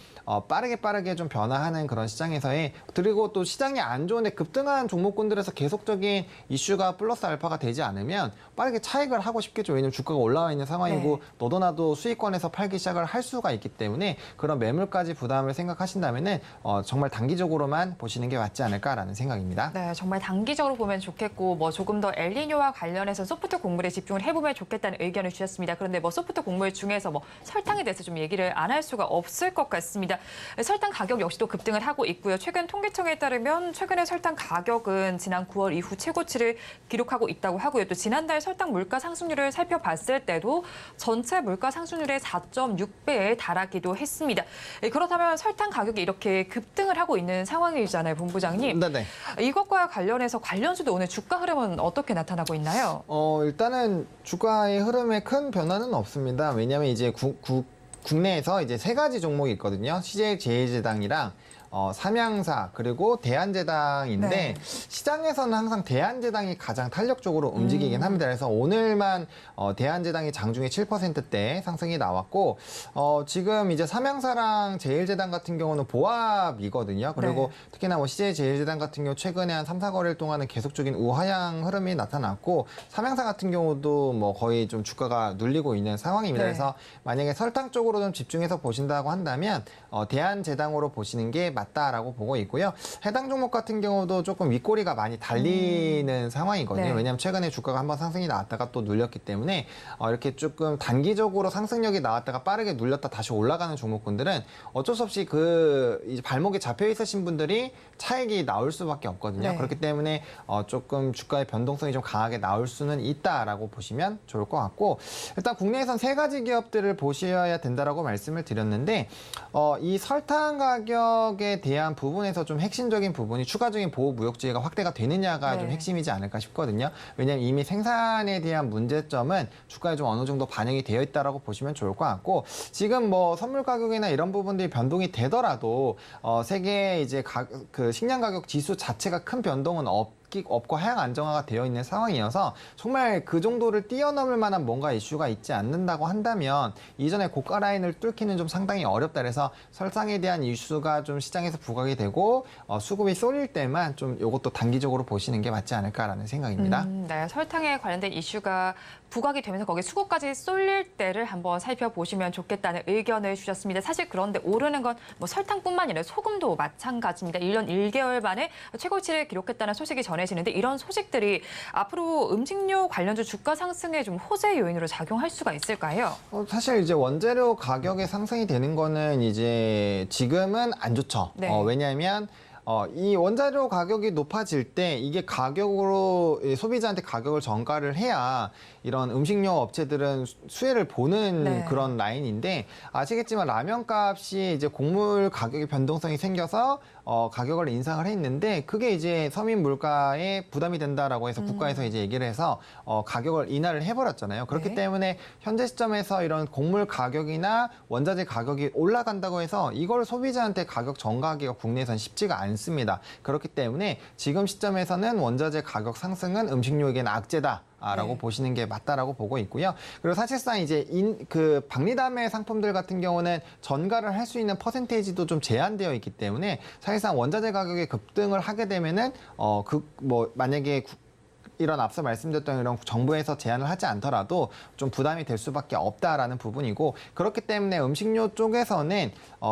빠르게 좀 변화하는 그런 시장에서의 그리고 또 시장이 안 좋은데 급등한 종목군들에서 계속적인 이슈가 플러스 알파가 되지 않으면 빠르게 차익을 하고 싶겠죠. 왜냐하면 주가가 올라와 있는 상황이고 네. 너도 나도 수익권에서 팔기 시작을 할 수가 있기 때문에 그런 매물까지 부담을 생각하신다면은 정말 단기적으로만 보시는 게 맞지 않을까라는 생각입니다. 네, 정말 단기적으로 보면 좋겠고 뭐 조금 더 엘니뇨와 관련해서 소프트 곡물에 집중을 해보면 좋겠다는 의견을 주셨습니다. 그런데 뭐 소프트 곡물 중에서 뭐 설탕에 대해서 좀 얘기를 안 할 수가 없을 것 같습니다. 설탕 가격 역시도 급등을 하고 있고요. 최근 통계청에 따르면 최근에 설탕 가격은 지난 9월 이후 최고치를 기록하고 있다고 하고요. 또 지난달 설탕 물가 상승률을 살펴봤을 때도 전체 물가 상승률의 4.6배에 달하기도 했습니다. 그렇다면 설탕 가격이 이렇게 급등을 하고 있는 상황이잖아요, 본부장님. 네네. 이것과 관련해서 관련주도 오늘 주가 흐름은 어떻게 나타나고 있나요? 일단은 주가의 흐름에 큰 변화는 없습니다. 왜냐하면 이제 국내에서 이제 세 가지 종목이 있거든요. CJ제일제당이랑 삼양사 그리고 대한제당인데 네. 시장에서는 항상 대한제당이 가장 탄력적으로 움직이긴 합니다. 그래서 오늘만 대한제당이 장중에 7%대 상승이 나왔고 지금 이제 삼양사랑 제일제당 같은 경우는 보합이거든요. 그리고 네. 특히나 뭐 CJ제일제당 같은 경우 최근에 한 3, 4거래일 동안은 계속적인 우하향 흐름이 나타났고 삼양사 같은 경우도 뭐 거의 좀 주가가 눌리고 있는 상황입니다. 네. 그래서 만약에 설탕 쪽으로 좀 집중해서 보신다고 한다면 대한제당으로 보시는 게 맞다라고 보고 있고요. 해당 종목 같은 경우도 조금 윗꼬리가 많이 달리는 상황이거든요. 네. 왜냐하면 최근에 주가가 한번 상승이 나왔다가 또 눌렸기 때문에 이렇게 조금 단기적으로 상승력이 나왔다가 빠르게 눌렸다 다시 올라가는 종목군들은 어쩔 수 없이 이제 발목에 잡혀 있으신 분들이 차익이 나올 수밖에 없거든요. 네. 그렇기 때문에 조금 주가의 변동성이 좀 강하게 나올 수는 있다라고 보시면 좋을 것 같고 일단 국내에선 세 가지 기업들을 보셔야 된다라고 말씀을 드렸는데 이 설탕 가격에 대한 부분에서 좀 핵심적인 부분이 추가적인 보호무역지회가 확대가 되느냐가 네. 좀 핵심이지 않을까 싶거든요. 왜냐하면 이미 생산에 대한 문제점은 주가에 좀 어느 정도 반영이 되어 있다라고 보시면 좋을 것 같고 지금 뭐 선물 가격이나 이런 부분들이 변동이 되더라도 세계 이제 그 식량 가격 지수 자체가 큰 변동은 없고 하향 안정화가 되어 있는 상황이어서 정말 그 정도를 뛰어넘을 만한 뭔가 이슈가 있지 않는다고 한다면 이전에 고가 라인을 뚫기는 좀 상당히 어렵다. 그래서 설탕에 대한 이슈가 좀 시장에서 부각이 되고 수급이 쏠릴 때만 좀 이것도 단기적으로 보시는 게 맞지 않을까라는 생각입니다. 네, 설탕에 관련된 이슈가 부각이 되면서 거기에 수급까지 쏠릴 때를 한번 살펴보시면 좋겠다는 의견을 주셨습니다. 사실 그런데 오르는 건 뭐 설탕뿐만 아니라 소금도 마찬가지입니다. 1년 1개월 만에 최고치를 기록했다는 소식이 전해지는데 이런 소식들이 앞으로 음식료 관련주 주가 상승에 좀 호재 요인으로 작용할 수가 있을까요? 사실 이제 원재료 가격의 상승이 되는 거는 이제 지금은 안 좋죠. 네. 왜냐하면 이 원자료 가격이 높아질 때 이게 가격으로 소비자한테 가격을 전가를 해야 이런 음식료 업체들은 수혜를 보는 네. 그런 라인인데 아시겠지만 라면 값이 이제 곡물 가격의 변동성이 생겨서 가격을 인상을 했는데 그게 이제 서민 물가에 부담이 된다라고 해서 국가에서 이제 얘기를 해서 가격을 인하를 해버렸잖아요. 그렇기 네. 때문에 현재 시점에서 이런 곡물 가격이나 원자재 가격이 올라간다고 해서 이걸 소비자한테 가격 전가하기가 국내에선 쉽지가 않습니다. 그렇기 때문에 지금 시점에서는 원자재 가격 상승은 음식료에게는 악재다. 라고 네. 보시는 게 맞다라고 보고 있고요. 그리고 사실상 이제 박리담의 상품들 같은 경우는 전가를 할 수 있는 퍼센테이지도 좀 제한되어 있기 때문에 사실상 원자재 가격의 급등을 하게 되면은 만약에 이런 앞서 말씀드렸던 이런 정부에서 제한을 하지 않더라도 좀 부담이 될 수밖에 없다라는 부분이고 그렇기 때문에 음식료 쪽에서는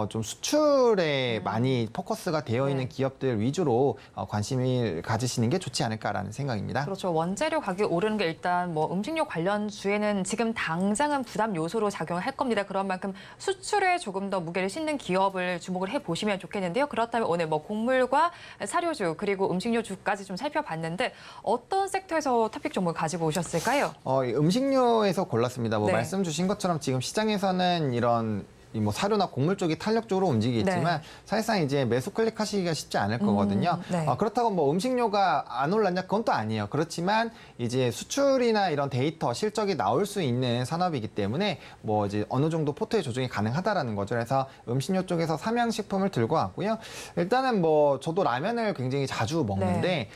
좀 수출에 많이 포커스가 되어 있는 기업들 위주로 관심을 가지시는 게 좋지 않을까라는 생각입니다. 그렇죠. 원재료 가격이 오르는 게 일단 뭐 음식료 관련 주에는 지금 당장은 부담 요소로 작용을 할 겁니다. 그런 만큼 수출에 조금 더 무게를 싣는 기업을 주목을 해보시면 좋겠는데요. 그렇다면 오늘 뭐 곡물과 사료주 그리고 음식료주까지 좀 살펴봤는데 어떤 섹터에서 토픽 종목을 가지고 오셨을까요? 음식료에서 골랐습니다. 네. 말씀 주신 것처럼 지금 시장에서는 이런 뭐 사료나 곡물 쪽이 탄력적으로 움직이겠지만 사실상 이제 매수 클릭하시기가 쉽지 않을 거거든요. 네. 그렇다고 뭐 음식료가 안 올랐냐 그건 또 아니에요. 그렇지만 이제 수출이나 이런 데이터 실적이 나올 수 있는 산업이기 때문에 뭐 이제 어느 정도 포트의 조정이 가능하다라는 거죠. 그래서 음식료 쪽에서 삼양식품을 들고 왔고요. 일단은 뭐 저도 라면을 굉장히 자주 먹는데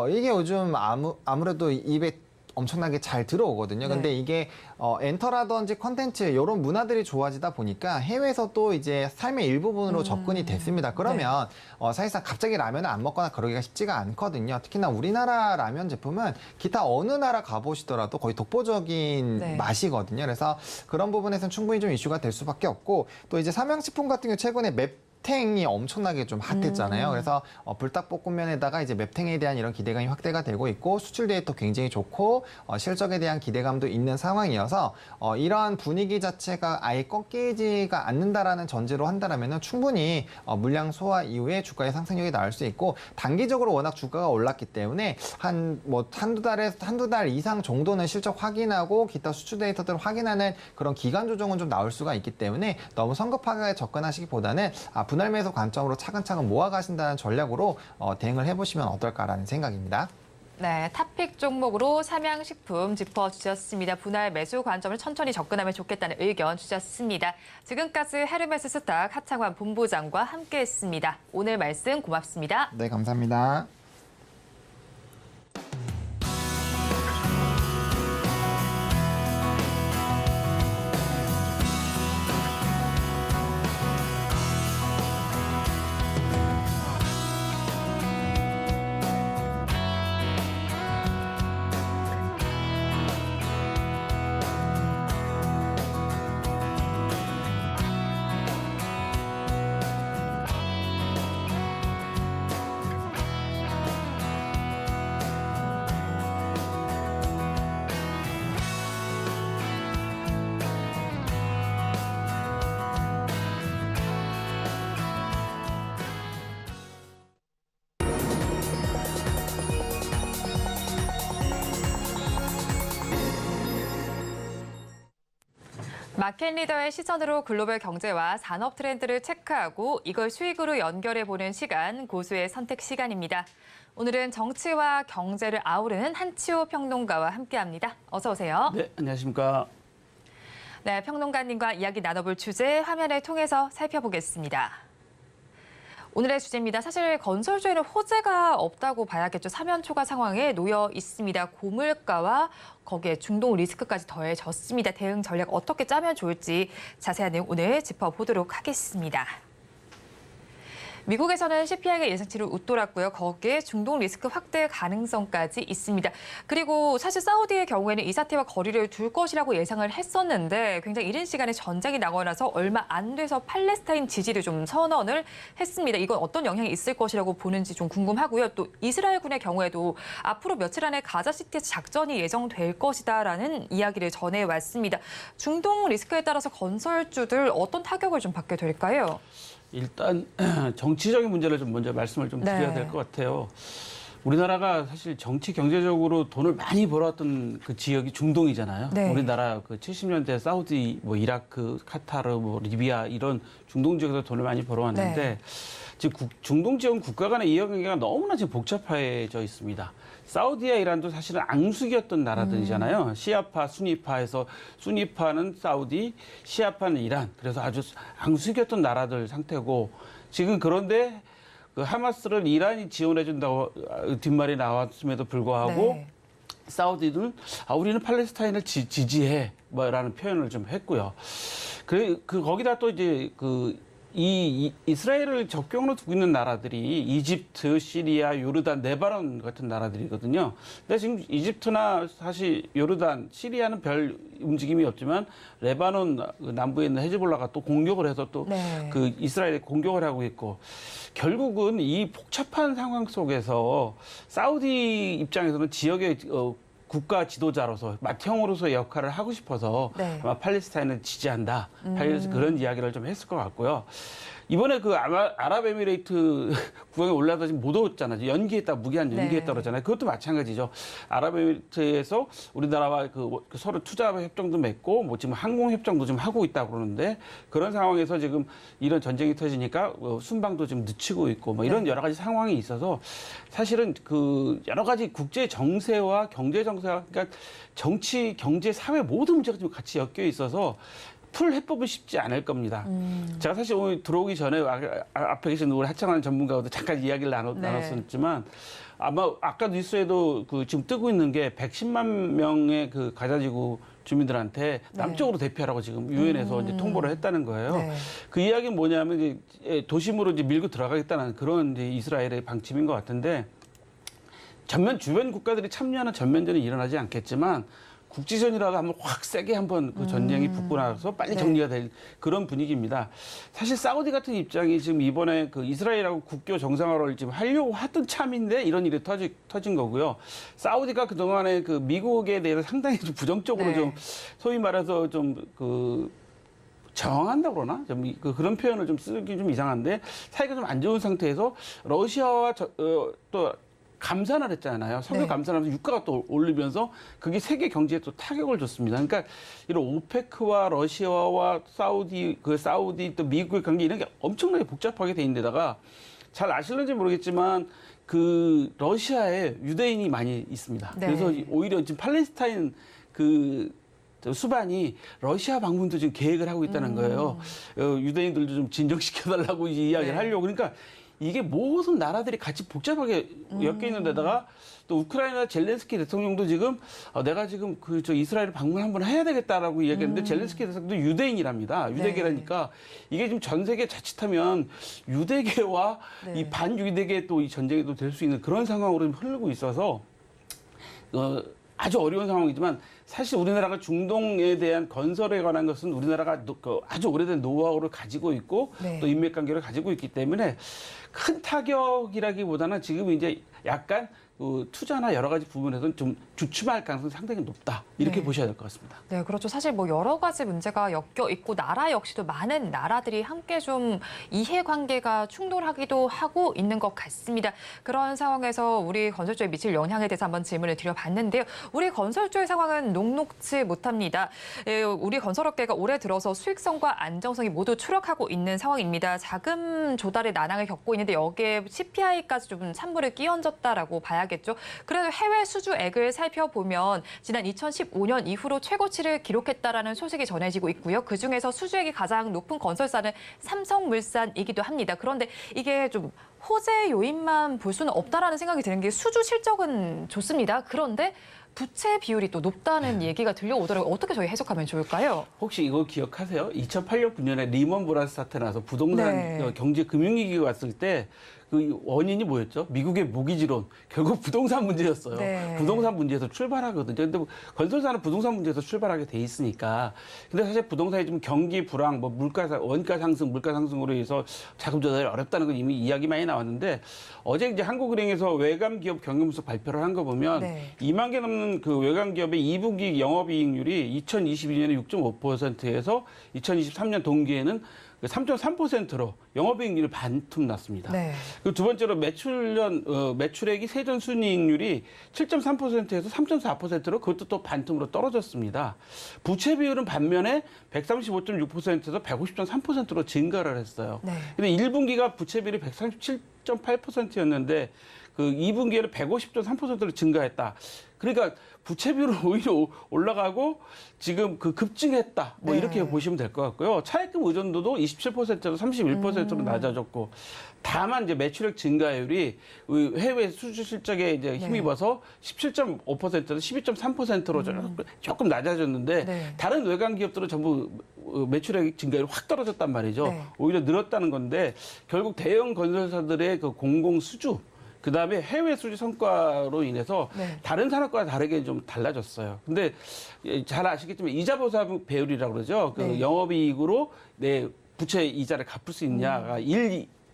이게 요즘 아무래도 입에 엄청나게 잘 들어오거든요. 근데 이게 엔터라든지 컨텐츠 이런 문화들이 좋아지다 보니까 해외에서 또 이제 삶의 일부분으로 접근이 됐습니다. 그러면 사실상 갑자기 라면을 안 먹거나 그러기가 쉽지가 않거든요. 특히나 우리나라 라면 제품은 기타 어느 나라 가보시더라도 거의 독보적인 맛이거든요. 그래서 그런 부분에서는 충분히 좀 이슈가 될 수밖에 없고 또 이제 삼양식품 같은 경우 최근에 맵탱이 엄청나게 좀 핫했잖아요. 그래서 불닭볶음면에다가 이제 맵탱에 대한 이런 기대감이 확대가 되고 있고 수출 데이터 굉장히 좋고 실적에 대한 기대감도 있는 상황이어서 이러한 분위기 자체가 아예 꺾이지가 않는다라는 전제로 한다라면 충분히 물량 소화 이후에 주가의 상승력이 나올 수 있고 단기적으로 워낙 주가가 올랐기 때문에 한두 달 이상 정도는 실적 확인하고 기타 수출 데이터들을 확인하는 그런 기간 조정은 좀 나올 수가 있기 때문에 너무 성급하게 접근하시기보다는 분할 매수 관점으로 차근차근 모아가신다는 전략으로 대응을 해보시면 어떨까라는 생각입니다. 네, 탑픽 종목으로 삼양식품 짚어주셨습니다. 분할 매수 관점을 천천히 접근하면 좋겠다는 의견 주셨습니다. 지금까지 헤르메스 스탁 하창환 본부장과 함께했습니다. 오늘 말씀 고맙습니다. 네, 감사합니다. 마켓 리더의 시선으로 글로벌 경제와 산업 트렌드를 체크하고 이걸 수익으로 연결해보는 시간, 고수의 선택 시간입니다. 오늘은 정치와 경제를 아우르는 한치호 평론가와 함께합니다. 어서 오세요. 네, 안녕하십니까. 네, 평론가님과 이야기 나눠볼 주제 화면을 통해서 살펴보겠습니다. 오늘의 주제입니다. 사실 건설주에는 호재가 없다고 봐야겠죠. 사면초가 상황에 놓여 있습니다. 고물가와 거기에 중동 리스크까지 더해졌습니다. 대응 전략 어떻게 짜면 좋을지 자세한 내용 오늘 짚어보도록 하겠습니다. 미국에서는 CPI가 예상치를 웃돌았고요. 거기에 중동 리스크 확대 가능성까지 있습니다. 그리고 사실 사우디의 경우에는 이 사태와 거리를 둘 것이라고 예상을 했었는데 굉장히 이른 시간에 전쟁이 나고 나서 얼마 안 돼서 팔레스타인 지지를 좀 선언을 했습니다. 이건 어떤 영향이 있을 것이라고 보는지 좀 궁금하고요. 또 이스라엘군의 경우에도 앞으로 며칠 안에 가자시티에서 작전이 예정될 것이다라는 이야기를 전해왔습니다. 중동 리스크에 따라서 건설주들 어떤 타격을 좀 받게 될까요? 일단 정치적인 문제를 좀 먼저 말씀을 좀 드려야 될 것 같아요. 우리나라가 사실 정치 경제적으로 돈을 많이 벌어왔던 그 지역이 중동이잖아요. 우리나라 그 70년대 사우디, 뭐 이라크, 카타르, 뭐 리비아 이런 중동 지역에서 돈을 많이 벌어왔는데 지금 중동 지역 국가 간의 이해관계가 너무나 지금 복잡해져 있습니다. 사우디와 이란도 사실은 앙숙이었던 나라들이잖아요. 시아파, 수니파에서 수니파는 사우디, 시아파는 이란. 그래서 아주 앙숙이었던 나라들 상태고 지금 그런데 그 하마스를 이란이 지원해준다고 뒷말이 나왔음에도 불구하고 사우디는 우리는 팔레스타인을 지지해 뭐라는 표현을 좀 했고요. 그 거기다 또 이제 그 이스라엘을 접경으로 두고 있는 나라들이 이집트, 시리아, 요르단, 레바논 같은 나라들이거든요. 근데 지금 이집트나 사실 요르단, 시리아는 별 움직임이 없지만 레바논 남부에 있는 헤즈볼라가 또 공격을 해서 또 그 이스라엘에 공격을 하고 있고 결국은 이 복잡한 상황 속에서 사우디 입장에서는 지역의 국가 지도자로서 맏형으로서의 역할을 하고 싶어서 아마 팔레스타인을 지지한다. 그런 이야기를 좀 했을 것 같고요. 이번에 그 아랍에미레이트 구경에 올라서 지금 못 오잖아요. 연기했다, 무기한 연기했다 그러잖아요. 그것도 마찬가지죠. 아랍에미레이트에서 우리나라와 그 서로 투자 협정도 맺고 뭐 지금 항공 협정도 좀 하고 있다고 그러는데 그런 상황에서 지금 이런 전쟁이 터지니까 순방도 좀 늦추고 있고 뭐 이런 여러 가지 상황이 있어서 사실은 그 여러 가지 국제 정세와 경제 정세와 그러니까 정치, 경제, 사회 모든 문제가 좀 같이 엮여 있어서 풀 해법은 쉽지 않을 겁니다. 제가 사실 오늘 들어오기 전에 앞에 계신 우리 하창환 전문가와도 잠깐 이야기를 나눴었지만 아마 아까 뉴스에도 그 지금 뜨고 있는 게 110만 명의 그 가자지구 주민들한테 남쪽으로 대피하라고 지금 유엔에서 이제 통보를 했다는 거예요. 그 이야기는 뭐냐면 이제 도심으로 이제 밀고 들어가겠다는 그런 이제 이스라엘의 방침인 것 같은데 주변 국가들이 참여하는 전면전이 일어나지 않겠지만 국지전이라도 한번 확 세게 한번 그 전쟁이 붙고 나서 빨리 정리가 될 그런 분위기입니다. 사실 사우디 같은 입장이 지금 이번에 그 이스라엘하고 국교 정상화를 지금 하려고 하던 참인데 이런 일이 터진 거고요. 사우디가 그동안에 그 미국에 대해서 상당히 좀 부정적으로 좀 소위 말해서 좀 그 저항한다고 그러나? 좀 그런 표현을 좀 쓰기 좀 이상한데 사이가 좀 안 좋은 상태에서 러시아와 또 감산을 했잖아요. 석유 감산하면서 유가가 또 오르면서 그게 세계 경제에 또 타격을 줬습니다. 그러니까 이런 오페크와 러시아와 사우디 또 미국의 관계 이런 게 엄청나게 복잡하게 돼 있는데다가 잘 아실는지 모르겠지만 그 러시아에 유대인이 많이 있습니다. 그래서 오히려 지금 팔레스타인 그 수반이 러시아 방문도 지금 계획을 하고 있다는 거예요. 유대인들도 좀 진정시켜달라고 이야기를 하려고. 그러니까 이게 모든 나라들이 같이 복잡하게 엮여 있는 데다가 또 우크라이나 젤렌스키 대통령도 지금 내가 지금 저 이스라엘 방문 한번 해야 되겠다라고 이야기했는데 젤렌스키 대통령도 유대인이랍니다. 유대계라니까 이게 지금 전 세계 자칫하면 유대계와 이 반유대계 또 이 전쟁이 또 될 수 있는 그런 상황으로 흐르고 있어서 아주 어려운 상황이지만 사실 우리나라가 중동에 대한 건설에 관한 것은 우리나라가 아주 오래된 노하우를 가지고 있고 또 인맥관계를 가지고 있기 때문에 큰 타격이라기보다는 지금 이제 약간 투자나 여러 가지 부분에서는 좀 주춤할 가능성이 상당히 높다. 이렇게 보셔야 될 것 같습니다. 네, 그렇죠. 사실 뭐 여러 가지 문제가 엮여 있고 나라 역시도 많은 나라들이 함께 좀 이해관계가 충돌하기도 하고 있는 것 같습니다. 그런 상황에서 우리 건설주에 미칠 영향에 대해서 한번 질문을 드려봤는데요. 우리 건설주의 상황은 녹록지 못합니다. 우리 건설업계가 올해 들어서 수익성과 안정성이 모두 추락하고 있는 상황입니다. 자금 조달의 난항을 겪고 있는데 여기에 CPI까지 좀 찬물을 끼얹었다라고 봐야겠죠. 그래도 해외 수주액을 살펴보면 지난 2015년 이후로 최고치를 기록했다라는 소식이 전해지고 있고요. 그중에서 수주액이 가장 높은 건설사는 삼성물산이기도 합니다. 그런데 이게 좀 호재 요인만 볼 수는 없다라는 생각이 드는 게 수주 실적은 좋습니다. 그런데 부채 비율이 또 높다는 얘기가 들려오더라고요. 어떻게 저희 해석하면 좋을까요? 혹시 이거 기억하세요? 2008년 9년에 리먼 브라더스 사태 나서 부동산 경제 금융위기가 왔을 때 그 원인이 뭐였죠? 미국의 모기지론. 결국 부동산 문제였어요. 부동산 문제에서 출발하거든요. 근데 건설사는 부동산 문제에서 출발하게 돼 있으니까. 근데 사실 부동산이 좀 경기 불황, 뭐 원가 상승, 물가 상승으로 해서 자금 조달이 어렵다는 건 이미 이야기 많이 나왔는데 어제 이제 한국은행에서 외감 기업 경영분석 발표를 한 거 보면 2만 개 넘는 그 외감 기업의 2분기 영업이익률이 2022년에 6.5%에서 2023년 동기에는 3.3%로 영업이익률이 반토막 났습니다. 그리고 두 번째로 매출액이 세전 순이익률이 7.3%에서 3.4%로 그것도 또 반토막으로 떨어졌습니다. 부채 비율은 반면에 135.6%에서 150.3%로 증가를 했어요. 근데 1분기가 부채 비율이 137.8%였는데 그 2분기에는 150.3%로 증가했다. 그러니까 부채 비율은 오히려 올라가고 지금 그 급증했다. 뭐 네. 이렇게 보시면 될 것 같고요. 차입금 의존도도 27%로 31%로 낮아졌고, 다만 이제 매출액 증가율이 해외 수주 실적에 이제 힘입어서 17.5%에서 12.3%로 조금 낮아졌는데, 네. 다른 외관 기업들은 전부 매출액 증가율이 확 떨어졌단 말이죠. 네. 오히려 늘었다는 건데, 결국 대형 건설사들의 그 공공 수주, 그 다음에 해외 수주 성과로 인해서 네. 다른 산업과 다르게 좀 달라졌어요. 근데 잘 아시겠지만 이자 보상 배율이라고 그러죠. 그 네. 영업이익으로 내 부채 이자를 갚을 수 있냐가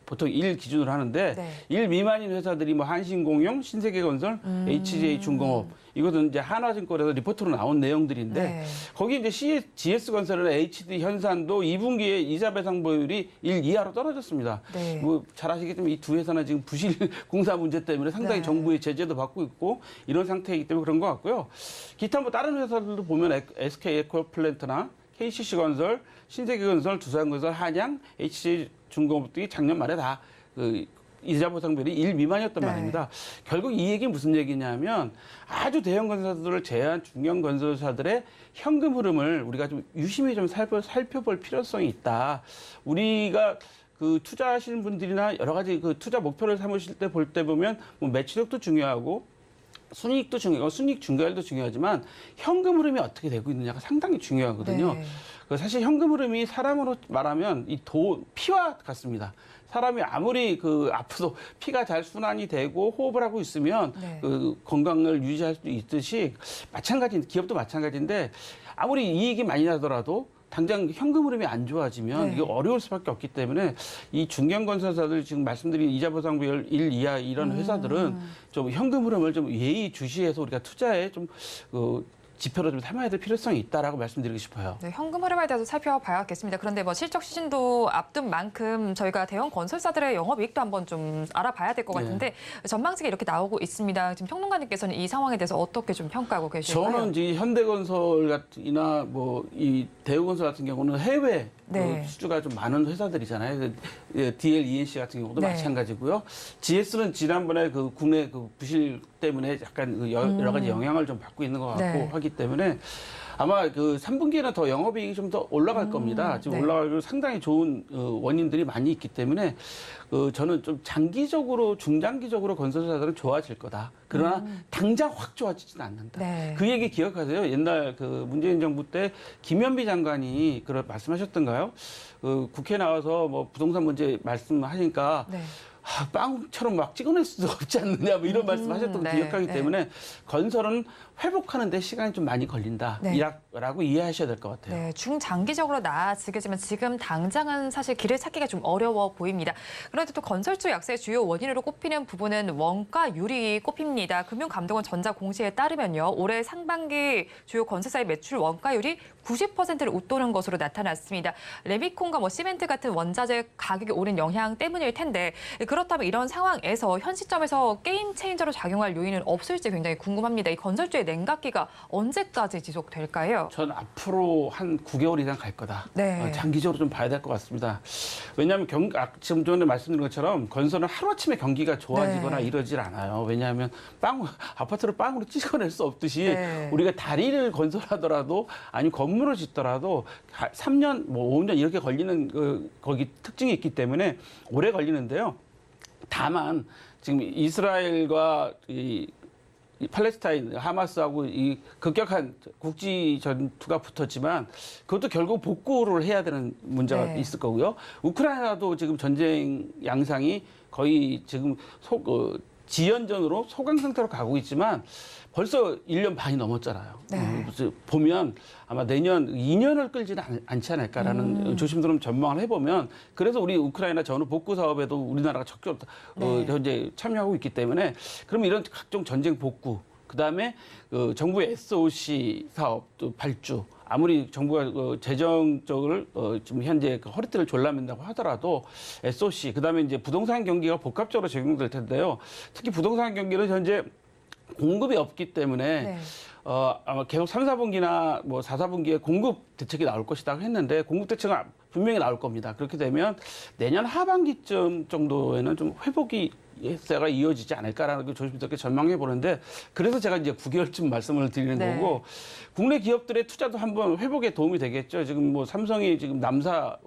보통 1 기준으로 하는데 네. 1 미만인 회사들이 뭐 한신공용, 신세계건설, HJ중공업, 이것은 이제 한화증권에서 리포트로 나온 내용들인데, 네. 거기 이제 GS건설이나 HD 현산도 2분기에 이자 배상 보율이 1 이하로 떨어졌습니다. 네. 뭐 잘 아시겠지만 이 두 회사는 지금 부실 공사 문제 때문에 상당히 네. 정부의 제재도 받고 있고 이런 상태이기 때문에 그런 것 같고요. 기타 뭐 다른 회사들도 보면 SK에코플랜트나 KCC건설, 신세계건설, 두산건설, 한양, HJ중공업 등이 작년 말에 다 그 이자 보상률이 1 미만이었단 네. 말입니다. 결국 이 얘기는 무슨 얘기냐면, 아주 대형 건설사들을 제한 중견 건설사들의 현금 흐름을 우리가 좀 유심히 좀 살펴볼 필요성이 있다. 우리가 그 투자하시는 분들이나 여러 가지 그 투자 목표를 삼으실 때 볼 때 보면 뭐 매출액도 중요하고 순이익도 중요하고 순이익 증가율도 중요하지만 현금 흐름이 어떻게 되고 있느냐가 상당히 중요하거든요. 네. 사실 현금 흐름이 사람으로 말하면 이 피와 같습니다. 사람이 아무리 그 아프도 피가 잘 순환이 되고 호흡을 하고 있으면 네. 그 건강을 유지할 수 있듯이 기업도 마찬가지인데, 아무리 이익이 많이 나더라도 당장 현금 흐름이 안 좋아지면 네. 이게 어려울 수밖에 없기 때문에 이 중견건설사들 지금 말씀드린 이자 보상 비율 1 이하 이런 회사들은 좀 현금 흐름을 좀 예의 주시해서 우리가 투자에 좀 지표로 좀 삼아야 될 필요성이 있다라고 말씀드리고 싶어요. 네, 현금 흐름에 대해서 살펴봐야겠습니다. 그런데 뭐 실적 시즌도 앞둔 만큼 저희가 대형 건설사들의 영업이익도 한번 좀 알아봐야 될 것 같은데, 전망치가 이렇게 나오고 있습니다. 지금 평론가님께서는 이 상황에 대해서 어떻게 좀 평가하고 계실까요? 저는 이제 현대건설이나 뭐 이 대우건설 같은 경우는 해외 네. 수주가 좀 많은 회사들이잖아요. DL, ENC 같은 경우도 네. 마찬가지고요. GS는 지난번에 그 국내 그 부실 때문에 약간 그 여러 가지 영향을 좀 받고 있는 것 같고 네. 하기 때문에 아마 그 3분기에는 더 영업이익이 좀 더 올라갈 겁니다. 지금 네. 올라가고 상당히 좋은 원인들이 많이 있기 때문에 저는 좀 장기적으로, 중장기적으로 건설사들은 좋아질 거다. 그러나 당장 확 좋아지지는 않는다. 네. 그 얘기 기억하세요? 옛날 그 문재인 정부 때 김현미 장관이 말씀하셨던가요? 국회 나와서 뭐 부동산 문제 말씀하니까 네. 빵처럼 막 찍어낼 수도 없지 않느냐, 뭐 이런 말씀하셨던 거 네, 기억하기 네. 때문에 건설은 회복하는 데 시간이 좀 많이 걸린다. 네. 라고 이해하셔야 될 것 같아요. 네, 중장기적으로 나아지겠지만 지금 당장은 사실 길을 찾기가 좀 어려워 보입니다. 그런데 또 건설주 약세의 주요 원인으로 꼽히는 부분은 원가율이 꼽힙니다. 금융감독원 전자공시에 따르면요, 올해 상반기 주요 건설사의 매출 원가율이 90%를 웃도는 것으로 나타났습니다. 레미콘과 뭐 시멘트 같은 원자재 가격이 오른 영향 때문일 텐데, 그렇다면 이런 상황에서 현 시점에서 게임 체인저로 작용할 요인은 없을지 굉장히 궁금합니다. 이 건설주의 냉각기가 언제까지 지속될까요? 전 앞으로 한 9개월 이상 갈 거다. 네. 장기적으로 좀 봐야 될 것 같습니다. 왜냐하면 지금 전에 말씀드린 것처럼 건설은 하루아침에 경기가 좋아지거나 네. 이러질 않아요. 왜냐하면 아파트를 빵으로 찍어낼 수 없듯이 네. 우리가 다리를 건설하더라도 아니 건물을 짓더라도 3년, 뭐 5년 이렇게 걸리는 거기 특징이 있기 때문에 오래 걸리는데요. 다만 지금 이스라엘과 이 팔레스타인, 하마스하고 이 급격한 국지 전투가 붙었지만 그것도 결국 복구를 해야 되는 문제가 네. 있을 거고요. 우크라이나도 지금 전쟁 양상이 거의 지금 지연전으로 소강 상태로 가고 있지만 벌써 1년 반이 넘었잖아요. 네. 그래서 보면 아마 내년 2년을 끌지는 않지 않을까라는 조심스러운 전망을 해보면, 그래서 우리 우크라이나 전후 복구 사업에도 우리나라가 적극 네. 현재 참여하고 있기 때문에, 그러면 이런 각종 전쟁 복구, 그다음에 정부의 SOC 사업, 또 발주, 아무리 정부가 재정적으로 지금 현재 허리띠를 졸라맨다고 하더라도 SOC, 그다음에 이제 부동산 경기가 복합적으로 적용될 텐데요. 특히 부동산 경기는 현재 공급이 없기 때문에 네. 아마 계속 3, 4분기나 뭐 4, 4분기에 공급 대책이 나올 것이다 했는데, 공급 대책은 분명히 나올 겁니다. 그렇게 되면 내년 하반기쯤 정도에는 좀 회복이 회사가 이어지지 않을까라는 걸 조심스럽게 전망해 보는데 그래서 제가 이제 9개월쯤 말씀을 드리는 네. 거고 국내 기업들의 투자도 한번 회복에 도움이 되겠죠. 지금 뭐 삼성이 지금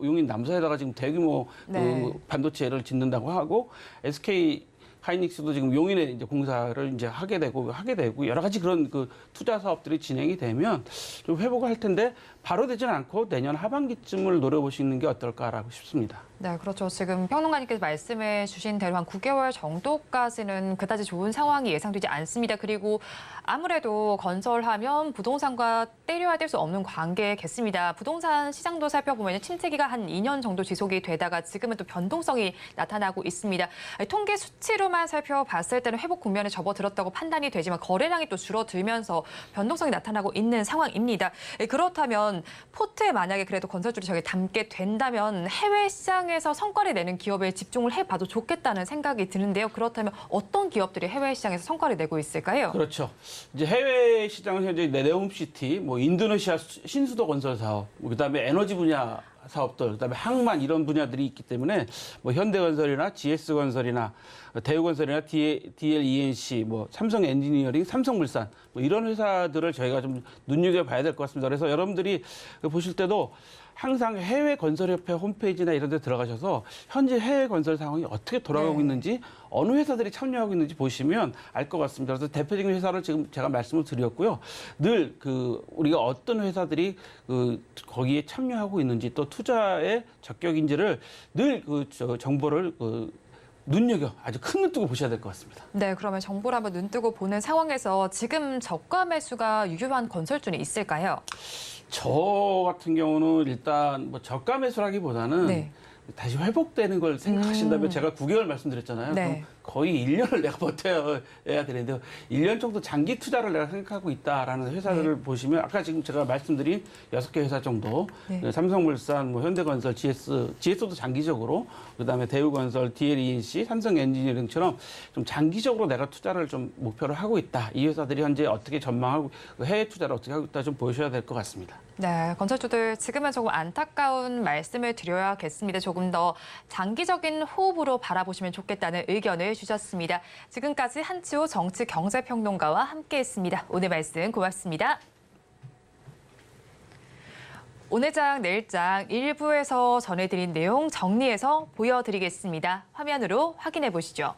용인 남사에다가 지금 대규모 네. 그 반도체를 짓는다고 하고 SK 하이닉스도 지금 용인에 이제 공사를 이제 하게 되고 여러 가지 그런 그 투자 사업들이 진행이 되면 좀 회복을 할 텐데 바로 되지는 않고 내년 하반기쯤을 노려보시는 게 어떨까라고 싶습니다. 네, 그렇죠. 지금 평론가님께서 말씀해 주신 대로 한 9개월 정도까지는 그다지 좋은 상황이 예상되지 않습니다. 그리고 아무래도 건설하면 부동산과 떼려야 될 수 없는 관계겠습니다. 부동산 시장도 살펴보면 침체기가 한 2년 정도 지속이 되다가 지금은 또 변동성이 나타나고 있습니다. 통계 수치로만 살펴봤을 때는 회복 국면에 접어들었다고 판단이 되지만 거래량이 또 줄어들면서 변동성이 나타나고 있는 상황입니다. 그렇다면 포트에 만약에 그래도 건설주를 저기 담게 된다면 해외 시장에서 성과를 내는 기업에 집중을 해봐도 좋겠다는 생각이 드는데요. 그렇다면 어떤 기업들이 해외 시장에서 성과를 내고 있을까요? 그렇죠. 이제 해외 시장은 현재 네옴시티, 뭐 인도네시아 신수도 건설 사업, 그다음에 에너지 분야 사업들, 그다음에 항만 이런 분야들이 있기 때문에 뭐 현대건설이나 GS건설이나 대우건설이나 DLENC, 뭐 삼성 엔지니어링, 삼성물산 뭐 이런 회사들을 저희가 좀 눈여겨봐야 될 것 같습니다. 그래서 여러분들이 보실 때도 항상 해외 건설협회 홈페이지나 이런 데 들어가셔서 현재 해외 건설 상황이 어떻게 돌아가고 네. 있는지 어느 회사들이 참여하고 있는지 보시면 알 것 같습니다. 그래서 대표적인 회사를 지금 제가 말씀을 드렸고요. 늘 그 우리가 어떤 회사들이 그 거기에 참여하고 있는지 또 투자의 적격인지를 늘 그 정보를 눈여겨 아주 큰 눈 뜨고 보셔야 될 것 같습니다. 네, 그러면 정보를 한번 눈뜨고 보는 상황에서 지금 저가 매수가 유효한 건설주는 있을까요? 저 같은 경우는 일단 뭐 저가 매수라기보다는 네. 다시 회복되는 걸 생각하신다면 제가 9개월 말씀드렸잖아요. 네. 그럼 거의 1년을 내가 버텨야 되는데 1년 정도 장기 투자를 내가 생각하고 있다라는 회사들을 보시면 아까 지금 제가 말씀드린 6개 회사 정도 네. 삼성물산, 뭐 현대건설, GS도 장기적으로 그다음에 대우건설, DLENC, 삼성 엔지니어링처럼 좀 장기적으로 내가 투자를 좀 목표를 하고 있다. 이 회사들이 현재 어떻게 전망하고 해외 투자를 어떻게 하고 있다 좀 보셔야 될 것 같습니다. 네, 건설주들 지금은 조금 안타까운 말씀을 드려야겠습니다. 조금 더 장기적인 호흡으로 바라보시면 좋겠다는 의견을 주셨습니다. 지금까지 한치호 정치경제평론가와 함께했습니다. 오늘 말씀 고맙습니다. 오늘 장, 내일 장 일부에서 전해드린 내용 정리해서 보여드리겠습니다. 화면으로 확인해 보시죠.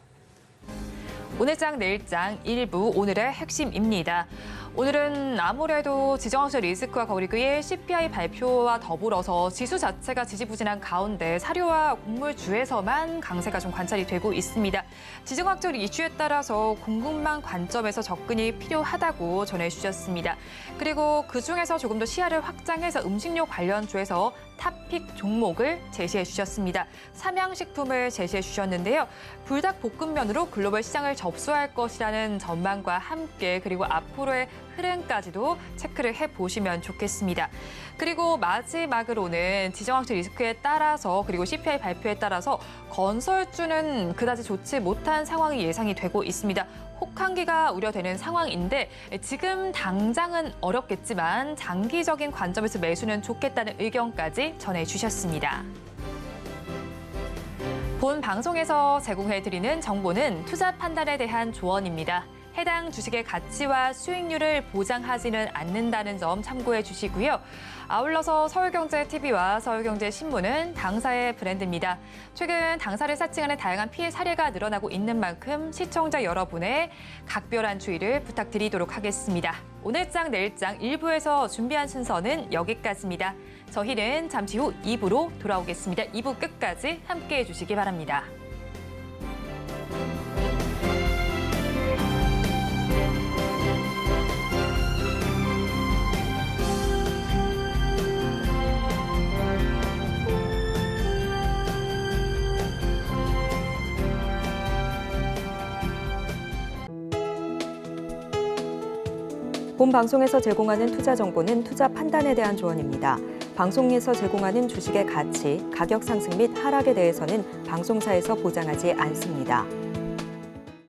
오늘 장, 내일 장 일부 오늘의 핵심입니다. 오늘은 아무래도 지정학적 리스크와 거리그의 CPI 발표와 더불어서 지수 자체가 지지부진한 가운데 사료와 곡물주에서만 강세가 좀 관찰이 되고 있습니다. 지정학적 이슈에 따라서 궁금한 관점에서 접근이 필요하다고 전해주셨습니다. 그리고 그중에서 조금 더 시야를 확장해서 음식료 관련주에서 탑픽 종목을 제시해 주셨습니다. 삼양식품을 제시해 주셨는데요. 불닭볶음면으로 글로벌 시장을 접수할 것이라는 전망과 함께 그리고 앞으로의 흐름까지도 체크를 해보시면 좋겠습니다. 그리고 마지막으로는 지정학적 리스크에 따라서 그리고 CPI 발표에 따라서 건설주는 그다지 좋지 못한 상황이 예상이 되고 있습니다. 혹한기가 우려되는 상황인데 지금 당장은 어렵겠지만 장기적인 관점에서 매수는 좋겠다는 의견까지 전해주셨습니다. 본 방송에서 제공해드리는 정보는 투자 판단에 대한 조언입니다. 해당 주식의 가치와 수익률을 보장하지는 않는다는 점 참고해 주시고요. 아울러서 서울경제TV와 서울경제신문은 당사의 브랜드입니다. 최근 당사를 사칭하는 다양한 피해 사례가 늘어나고 있는 만큼 시청자 여러분의 각별한 주의를 부탁드리도록 하겠습니다. 오늘 장, 내일 장 일부에서 준비한 순서는 여기까지입니다. 저희는 잠시 후 2부로 돌아오겠습니다. 2부 끝까지 함께해 주시기 바랍니다. 본 방송에서 제공하는 투자 정보는 투자 판단에 대한 조언입니다. 방송에서 제공하는 주식의 가치, 가격 상승 및 하락에 대해서는 방송사에서 보장하지 않습니다.